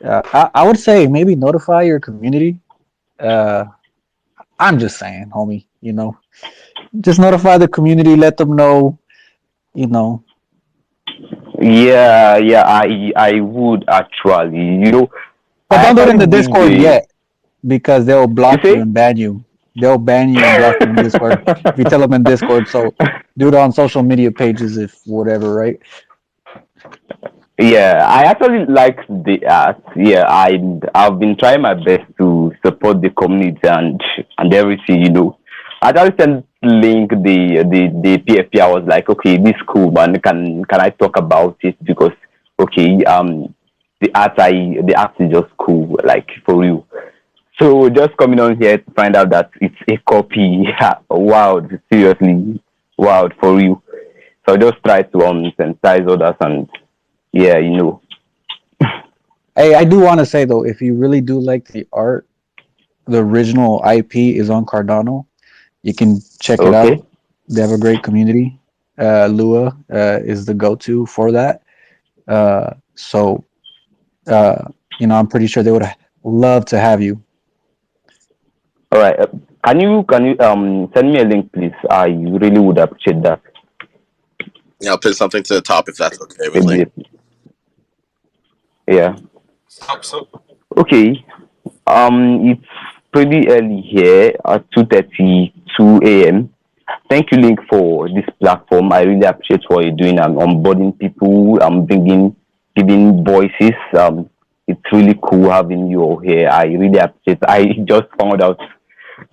I would say maybe notify your community. I'm just saying, homie. Just notify the community. Let them know. Yeah, I would actually. But I don't do it in actually the did Discord yet, because they'll block You you say? and ban you. They'll ban you and block you in Discord if you tell them in Discord. So do it on social media pages, if whatever, right? Yeah, I actually like the art. Yeah, I've been trying my best to support the community and everything. I just sent link the PFP. I was like, okay, this is cool, man. Can I talk about it? Because okay, the art is just cool. like for real. So just coming on here to find out that it's a copy. Wow, seriously, wow, for real. So just try to sensitize others and yeah, you know. Hey, I do want to say though, if you really do like the art, the original IP is on Cardano. You can check it Okay. out. They have a great community. Lua is the go-to for that. So I'm pretty sure they would love to have you. All right. Can you send me a link, please? I really would appreciate that. Yeah, I'll put something to the top if that's okay with Link. Maybe. Yeah. So Okay. It's pretty early here at 2:32 a.m. Thank you, Link, for this platform. I really appreciate what you're doing. I'm onboarding people. I'm giving voices. It's really cool having you all here. I really appreciate. I just found out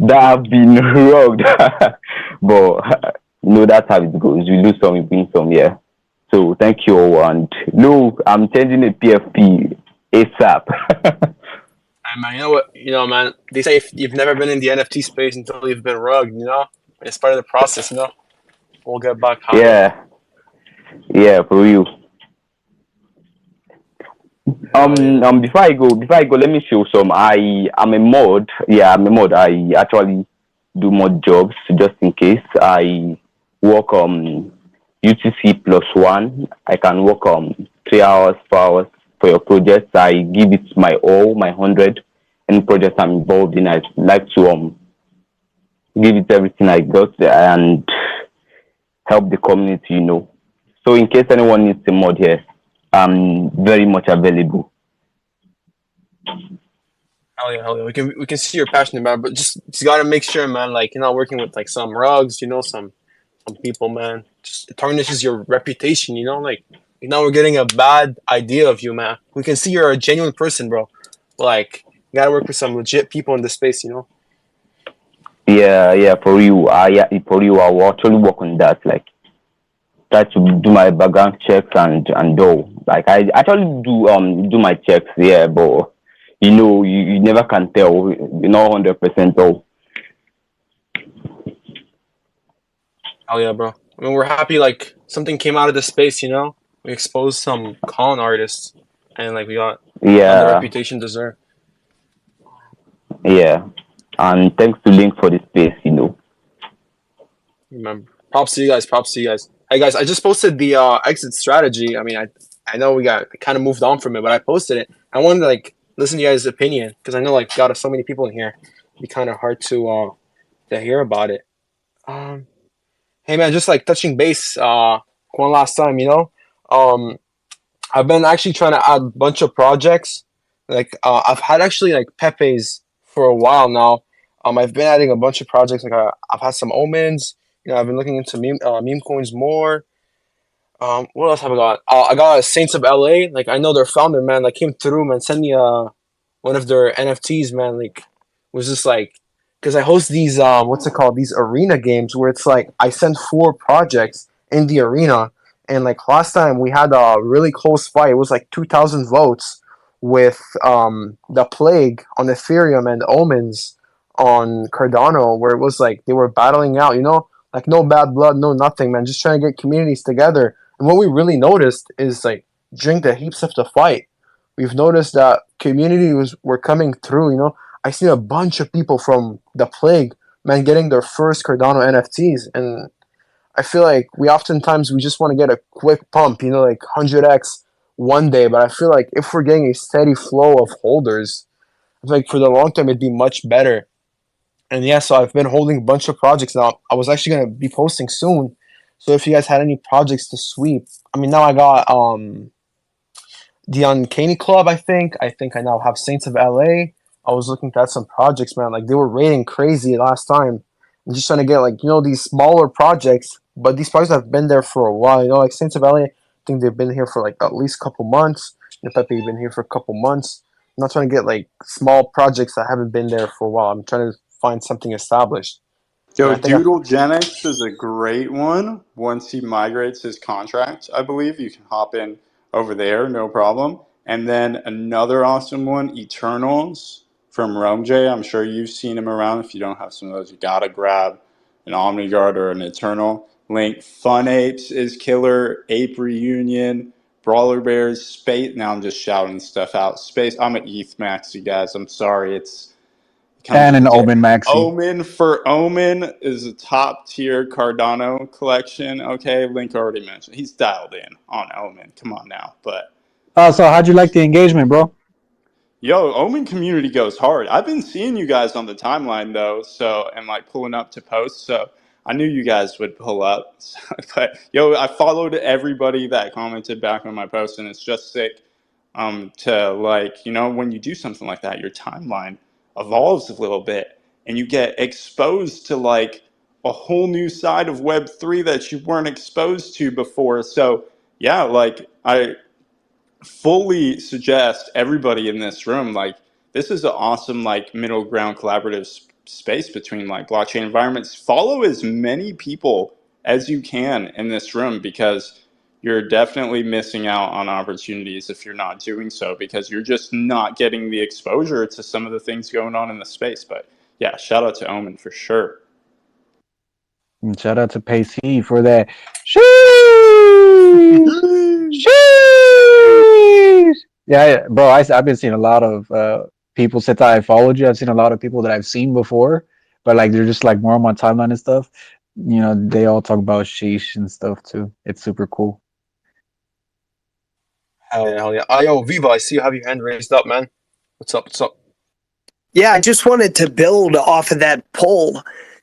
that I've been robbed, but that's how it goes. You lose some, you win some. Yeah. So thank you all, and no, I'm changing the PFP ASAP. and man, you know what? Man, they say if you've never been in the NFT space until you've been rugged, it's part of the process. We'll get back higher. Yeah, yeah, for you. Hell yeah. Before I go, let me show some. I'm a mod. Yeah, I'm a mod. I actually do mod jobs just in case. I work UTC +1. I can work 3 hours, 4 hours for your project. I give it my all, my 100. Any project I'm involved in, I like to give it everything I got and help the community. So in case anyone needs a mod here, I'm very much available. Hell yeah, hell yeah. We can see you're passionate about it, but just gotta make sure, man, like you're not working with like some rugs, some people, man. Just it tarnishes your reputation, like now we're getting a bad idea of you, man. We can see you're a genuine person, bro. Like you gotta work with some legit people in this space. Yeah, for you. For you, I will actually work on that. Like, try to do my background checks and all. Like, I actually do my checks. Yeah, but you never can tell. You're not 100% all. Hell yeah, bro. I mean, we're happy like something came out of this space. We exposed some con artists, and like we got the Yeah, reputation deserved. yeah. And thanks to Link for the space. Remember, props to you guys. Props to you guys. Hey guys, I just posted the exit strategy. I mean, I know we got kind of moved on from it, but I posted it. I wanted to like listen to you guys' opinion because I know like got so many people in here. It'd be kind of hard to hear about it. Hey man, just like touching base one last time. Um, I've been actually trying to add a bunch of projects. Like I've had actually like Pepe's for a while now. I've been adding a bunch of projects. Like I've had some omens. I've been looking into meme coins more. What else have I got? I got Saints of LA. Like I know their founder, man. Like came through, man. Sent me one of their NFTs, man. Like was just like because I host these what's it called? These arena games where it's like I send 4 projects in the arena, and like last time we had a really close fight. It was like 2,000 votes with the Plague on Ethereum and Omens on Cardano, where it was like they were battling out. Like no bad blood, no nothing, man. Just trying to get communities together. And what we really noticed is like during the heaps of the fight, we've noticed that communities were coming through. I seen a bunch of people from the Plague, man, getting their first Cardano NFTs, and I feel like we just want to get a quick pump, like 100x one day. But I feel like if we're getting a steady flow of holders, I feel like for the long term it'd be much better. And yeah, so I've been holding a bunch of projects now. I was actually gonna be posting soon. So if you guys had any projects to sweep, I mean now I got the Uncanny Club, I think. I think I now have Saints of LA. I was looking at some projects, man. Like they were rating crazy last time. I'm just trying to get like these smaller projects, but these projects have been there for a while. Like Saints of LA, I think they've been here for like at least a couple months. And Pepe been here for a couple months. I'm not trying to get like small projects that haven't been there for a while. I'm trying to find something established. And Yo, I think I Doodlegenics is a great one. Once he migrates his contract, I believe you can hop in over there, no problem. And then another awesome one, Eternals from Rome J. I'm sure you've seen him around. If you don't have some of those, you gotta grab an OmniGuard or an Eternal. Link. Fun Apes is killer. Ape Reunion. Brawler Bears. Space. Now I'm just shouting stuff out. Space. I'm an ETH max, you guys. I'm sorry. It's kind of And an just Omen Maxi. Omen for Omen is a top tier Cardano collection. Okay, Link already mentioned. He's dialed in on Omen. Come on now. But So how'd you like the engagement, bro? yo, Omen community goes hard. I've been seeing you guys on the timeline though, so and like pulling up to posts, so I knew you guys would pull up. But yo, I followed everybody that commented back on my post, and it's just sick to like, you know, when you do something like that, your timeline evolves a little bit and you get exposed to like a whole new side of Web3 that you weren't exposed to before. So yeah, like I fully suggest everybody in this room, like, this is an awesome like middle ground collaborative space between like blockchain environments. Follow as many people as you can in this room, because you're definitely missing out on opportunities if you're not doing so, because you're just not getting the exposure to some of the things going on in the space. But yeah, shout out to Omen for sure. And shout out to Pacey for that. Sheesh! Sheesh! Yeah, bro, I've been seeing a lot of people since I followed you. I've seen a lot of people that I've seen before, but like they're just like more on my timeline and stuff. You know, they all talk about sheesh and stuff too. It's super cool. Hell yeah, hell yeah. Yo, Viva, I see you have your hand raised up, man. What's up? What's up? Yeah, I just wanted to build off of that poll,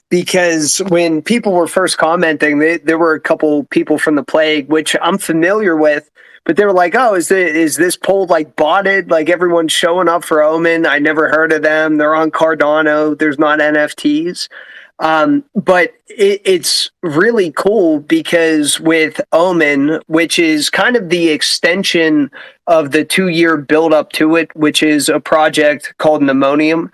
because when people were first commenting, there were a couple people from the Plague, which I'm familiar with, but they were like, "Oh, is this poll like botted? Like everyone's showing up for Omen? I never heard of them. They're on Cardano. There's not NFTs." But it's really cool because with Omen, which is kind of the extension of the 2-year build up to it, which is a project called Pneumonium.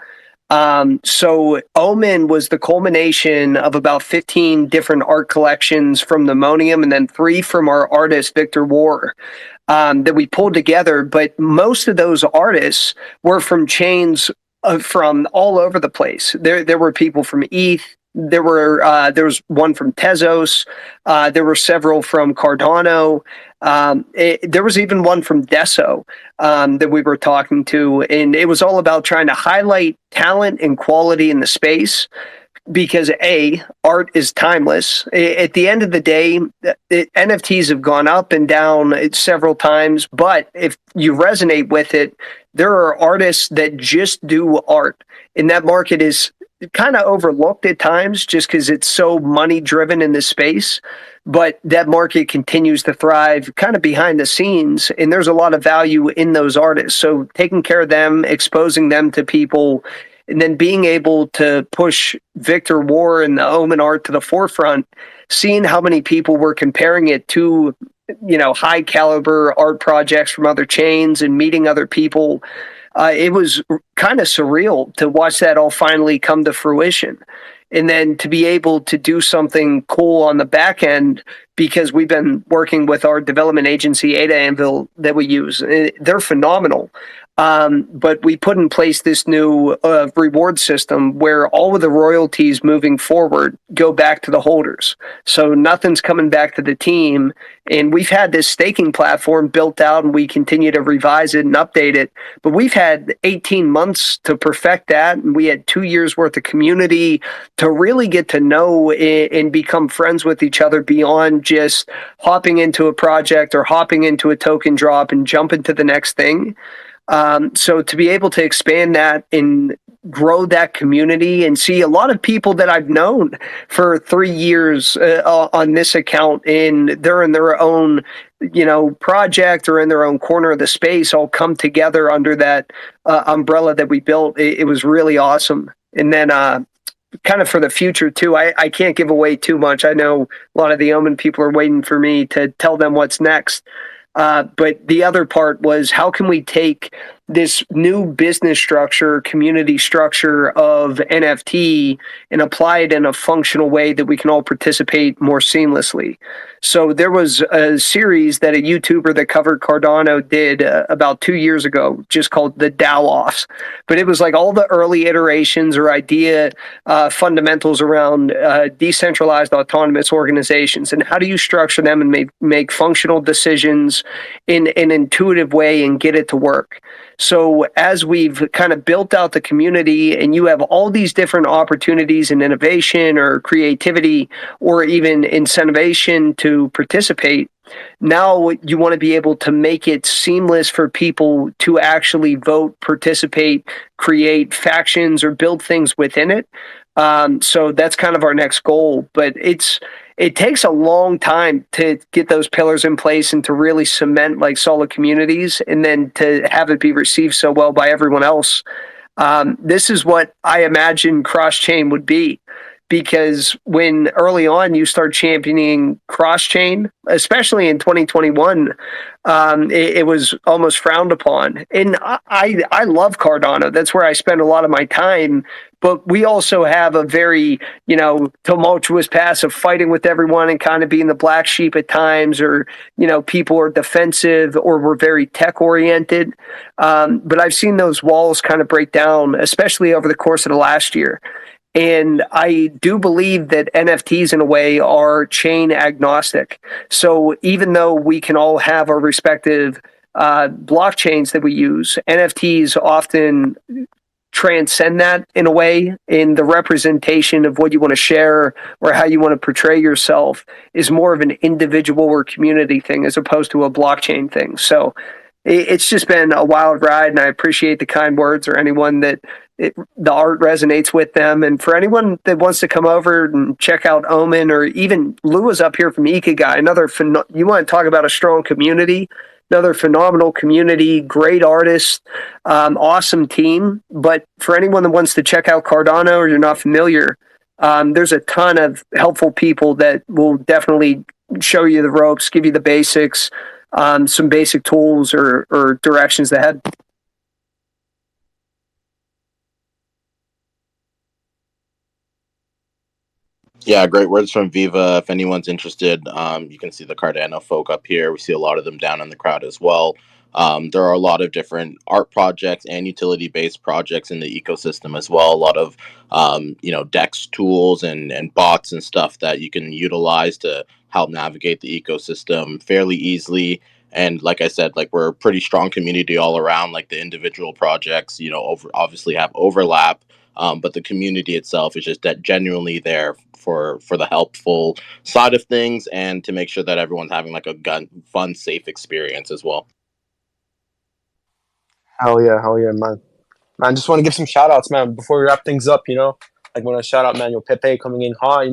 So Omen was the culmination of about 15 different art collections from Pneumonium, and then 3 from our artist, Victor War, that we pulled together. But most of those artists were from chains from all over the place. There were people from ETH. There was one from Tezos. There were several from Cardano. There was even one from Deso that we were talking to, and it was all about trying to highlight talent and quality in the space, because art is timeless. At the end of the day, NFTs have gone up and down several times, but if you resonate with it, there are artists that just do art, and that market is kind of overlooked at times just because it's so money driven in this space. But that market continues to thrive kind of behind the scenes, and there's a lot of value in those artists. So taking care of them, exposing them to people, and then being able to push Victor War and the Omen art to the forefront, seeing how many people were comparing it to, high caliber art projects from other chains and meeting other people. It was kind of surreal to watch that all finally come to fruition. And then to be able to do something cool on the back end, because we've been working with our development agency, Ada Anvil, that we use. They're phenomenal. But we put in place this new reward system where all of the royalties moving forward go back to the holders. So nothing's coming back to the team. And we've had this staking platform built out, and we continue to revise it and update it. But we've had 18 months to perfect that. And we had 2 years worth of community to really get to know and become friends with each other beyond just hopping into a project or hopping into a token drop and jumping to the next thing. So to be able to expand that and grow that community and see a lot of people that I've known for 3 years on this account, and they're in their own, project or in their own corner of the space, all come together under that umbrella that we built. It was really awesome. And then kind of for the future too, I can't give away too much. I know a lot of the Omen people are waiting for me to tell them what's next. But the other part was, how can we take this new business structure, community structure of NFT and apply it in a functional way that we can all participate more seamlessly. So there was a series that a YouTuber that covered Cardano did about 2 years ago, just called the DAO Offs. But it was like all the early iterations or idea fundamentals around decentralized autonomous organizations and how do you structure them and make functional decisions in an intuitive way and get it to work. So as we've kind of built out the community and you have all these different opportunities in innovation or creativity or even incentivization to participate, now you want to be able to make it seamless for people to actually vote, participate, create factions or build things within it. So that's kind of our next goal, but it takes a long time to get those pillars in place and to really cement like solid communities and then to have it be received so well by everyone else. This is what I imagine cross-chain would be. Because when early on you start championing cross-chain, especially in 2021, it was almost frowned upon. And I love Cardano. That's where I spend a lot of my time. But we also have a very, tumultuous past of fighting with everyone and kind of being the black sheep at times, or, people are defensive or we're very tech oriented. But I've seen those walls kind of break down, especially over the course of the last year. And I do believe that NFTs, in a way, are chain agnostic. So even though we can all have our respective blockchains that we use, NFTs often transcend that in a way, in the representation of what you want to share or how you want to portray yourself is more of an individual or community thing as opposed to a blockchain thing. So it's just been a wild ride, and I appreciate the kind words or anyone that the art resonates with them. And for anyone that wants to come over and check out Omen, or even Lua's up here from Ikigai, you want to talk about a strong community, another phenomenal community, great artists, awesome team. But for anyone that wants to check out Cardano or you're not familiar, there's a ton of helpful people that will definitely show you the ropes, give you the basics, some basic tools or directions ahead. Yeah, great words from Viva. If anyone's interested, you can see the Cardano folk up here. We see a lot of them down in the crowd as well. There are a lot of different art projects and utility-based projects in the ecosystem as well. A lot of DEX tools and bots and stuff that you can utilize to help navigate the ecosystem fairly easily. And like I said, like, we're a pretty strong community all around. Like, the individual projects, obviously have overlap, but the community itself is just that genuinely there for the helpful side of things and to make sure that everyone's having like a fun, safe experience as well. Hell yeah, man. Man, just want to give some shout outs, man, before we wrap things up, Like, want to shout out, man, Pepe coming in hot,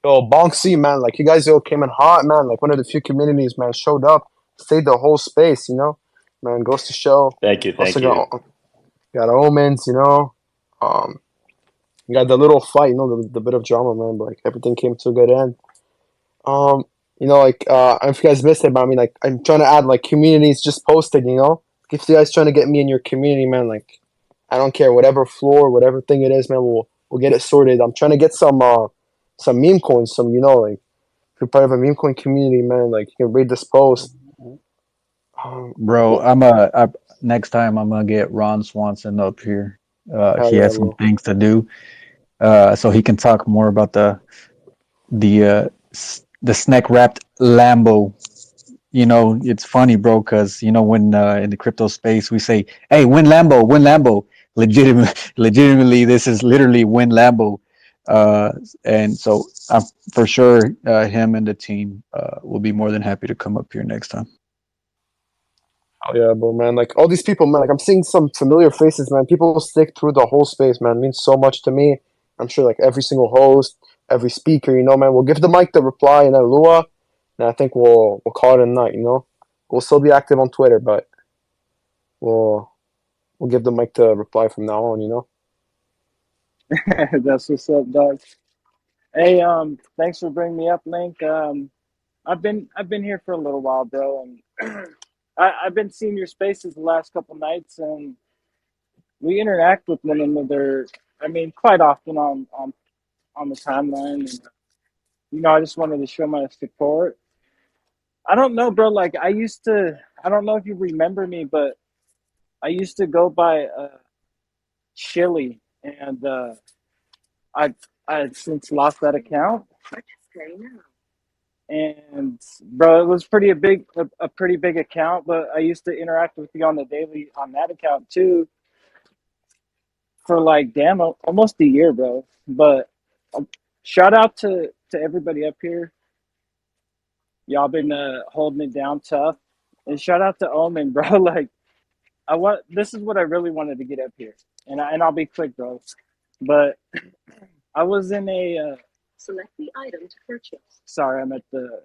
Yo, Bonksy, man, like, you guys all came in hot, man. Like, one of the few communities, man, showed up, stayed the whole space, Man, goes to show. Thank you. Also got Omens, you got the little fight, the bit of drama, man, but like everything came to a good end. I don't know if you guys missed it, but I mean, like, I'm trying to add like communities just posted, If you guys trying to get me in your community, man, like, I don't care, whatever floor, whatever thing it is, man, we'll get it sorted. I'm trying to get some meme coins, like, if you're part of a meme coin community, man, like, you can read this post. Bro, next time I'm gonna get Ron Swanson up here. He Yeah, has some things to do, so he can talk more about the snack wrapped Lambo. It's funny, bro, because when in the crypto space we say, "Hey, win Lambo, win Lambo." Legitimately, this is literally win Lambo, and so I'm for sure him and the team will be more than happy to come up here next time. Oh yeah, bro, man. Like, all these people, man. Like, I'm seeing some familiar faces, man. People stick through the whole space, man. It means so much to me. I'm sure, like, every single host, every speaker, man. We'll give the mic the reply, and then Lua, and I think we'll call it a night. We'll still be active on Twitter, but we'll give the mic the reply from now on. That's what's up, dog. Hey, thanks for bringing me up, Link. I've been here for a little while, bro, and I've been seeing your spaces the last couple nights, and we interact with one another. I mean, quite often on the timeline, and I just wanted to show my support. I don't know, bro. Like I used to. I don't know if you remember me, but I used to go by Chili, and I I since lost that account. And bro, it was a pretty big account, but I used to interact with you on the daily on that account too for like damn almost a year, bro. But shout out to everybody up here. Y'all been holding it down tough, and shout out to Omen, bro. Like I want this is what I really wanted to get up here, and I'll be quick, bro. But I was in a select the item to purchase. Sorry, I'm at the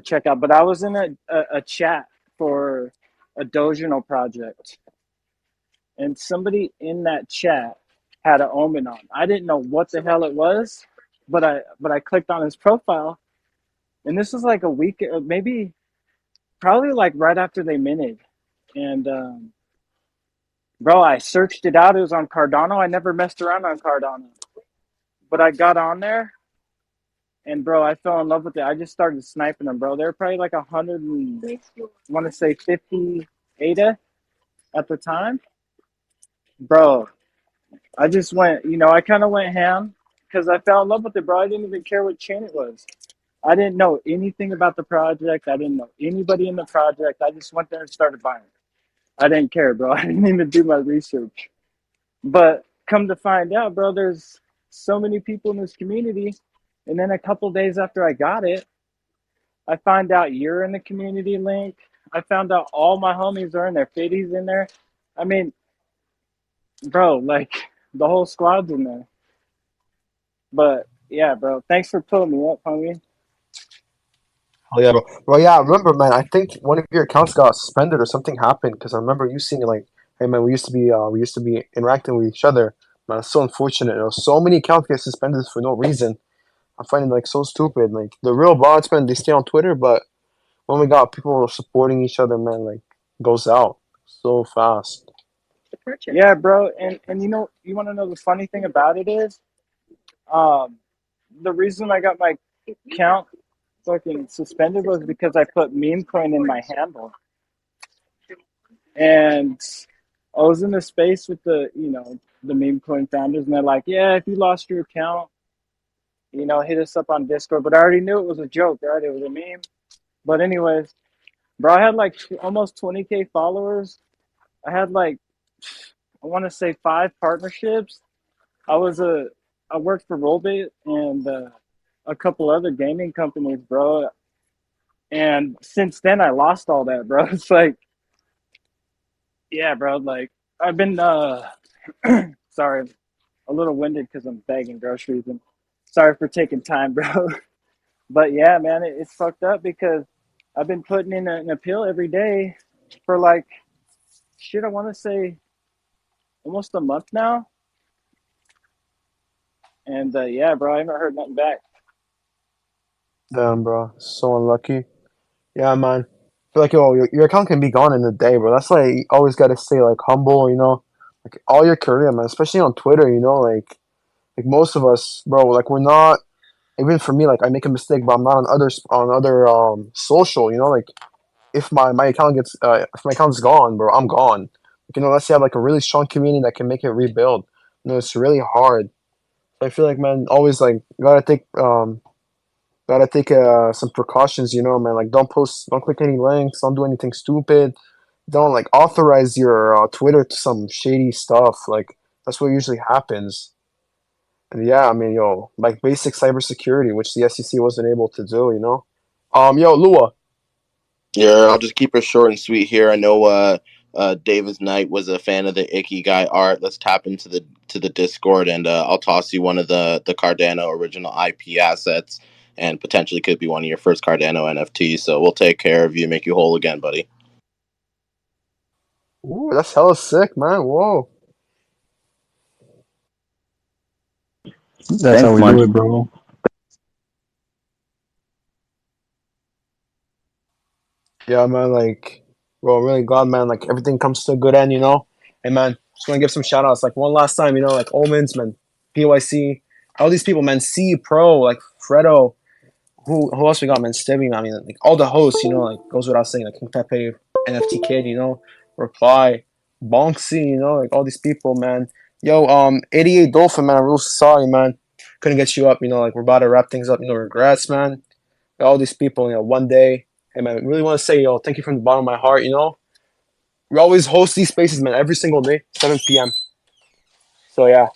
checkout, but I was in a chat for a Dojino project, and somebody in that chat had an Omen on. I didn't know what the hell it was, but I clicked on his profile, and this was like a week, maybe probably like right after they minted, and bro, I searched it out. It was on Cardano. I never messed around on Cardano, but I got on there. And bro, I fell in love with it. I just started sniping them, bro. They're probably like 100 and I want to say 50 ADA at the time. Bro, I just went, I kind of went ham because I fell in love with it, bro. I didn't even care what chain it was. I didn't know anything about the project. I didn't know anybody in the project. I just went there and started buying. I didn't care, bro. I didn't even do my research. But come to find out, bro, there's so many people in this community. And then a couple days after I got it, I find out you're in the community link. I found out all my homies are in there. Fiddy's in there. I mean, bro, like the whole squad's in there. But yeah, bro, thanks for pulling me up, homie. Oh yeah, bro. Well, yeah, I remember, man. I think one of your accounts got suspended or something happened because I remember you seeing like, hey, man, we used to be interacting with each other. Man, it's so unfortunate. You know, so many accounts get suspended for no reason. I find it like so stupid. Like the real bots, man, they stay on Twitter, but when we got people supporting each other, man, like goes out so fast. Yeah, bro, and you want to know the funny thing about it is, um, the reason I got my account fucking suspended was because I put meme coin in my handle, and I was in the space with the meme coin founders, and they're like, yeah, if you lost your account, hit us up on Discord. But I already knew it was a joke, right? It was a meme. But anyways, bro, I had like almost 20K followers. I had like, I want to say 5 partnerships. I was I worked for Rollbait and a couple other gaming companies, bro. And since then, I lost all that, bro. It's like, yeah, bro. Like I've been sorry, a little winded because I'm bagging groceries, and sorry for taking time, bro. But yeah, man, it's fucked up because I've been putting in an appeal every day for like shit. I want to say almost a month now, and yeah, bro, I haven't heard nothing back. Damn, bro, so unlucky. Yeah, man. I feel like yo, your account can be gone in a day, bro. That's why you always gotta stay like humble, you know, like all your career, man. Especially on Twitter, you know, like most of us, bro. Like we're not. Even for me, like I make a mistake, but I'm not on other social, you know. Like if my account gets if my account's gone, bro, I'm gone. Like, you know, let's say I have like a really strong community that can make it rebuild. You know, it's really hard. So I feel like, man, always like gotta take some precautions, you know, man. Like don't click any links, don't do anything stupid, don't like authorize your Twitter to some shady stuff. Like that's what usually happens. And yeah, I mean, yo, like basic cybersecurity, which the SEC wasn't able to do, you know. Yo, Lua. Yeah, I'll just keep it short and sweet here. I know Davis Knight was a fan of the Icky Guy art. Let's tap into the Discord, and I'll toss you one of the Cardano original IP assets, and potentially could be one of your first Cardano NFTs. So we'll take care of you, make you whole again, buddy. Ooh, that's hella sick, man. Whoa. That's how Thanks, we do man. it, bro. Yeah, man. Like Bro, I'm really glad, man. Like everything comes to a good end, you know. Hey, man, just want to give some shout outs. Like one last time, you know, like Omens, man, PYC, all these people, man. C Pro, like Fredo. Who else we got, man? Stevie, I mean, like all the hosts, you know, like goes without saying, like King Pepe, NFT Kid, you know, Reply, Bonksy, you know, like all these people, man. Yo, 88 Dolphin, man. I'm real sorry, man. Couldn't get you up, you know, like we're about to wrap things up, you know, regrets, man. All these people, you know, one day. Hey, man, I really want to say, yo, thank you from the bottom of my heart, you know. We always host these spaces, man, every single day, 7 p.m. So, yeah.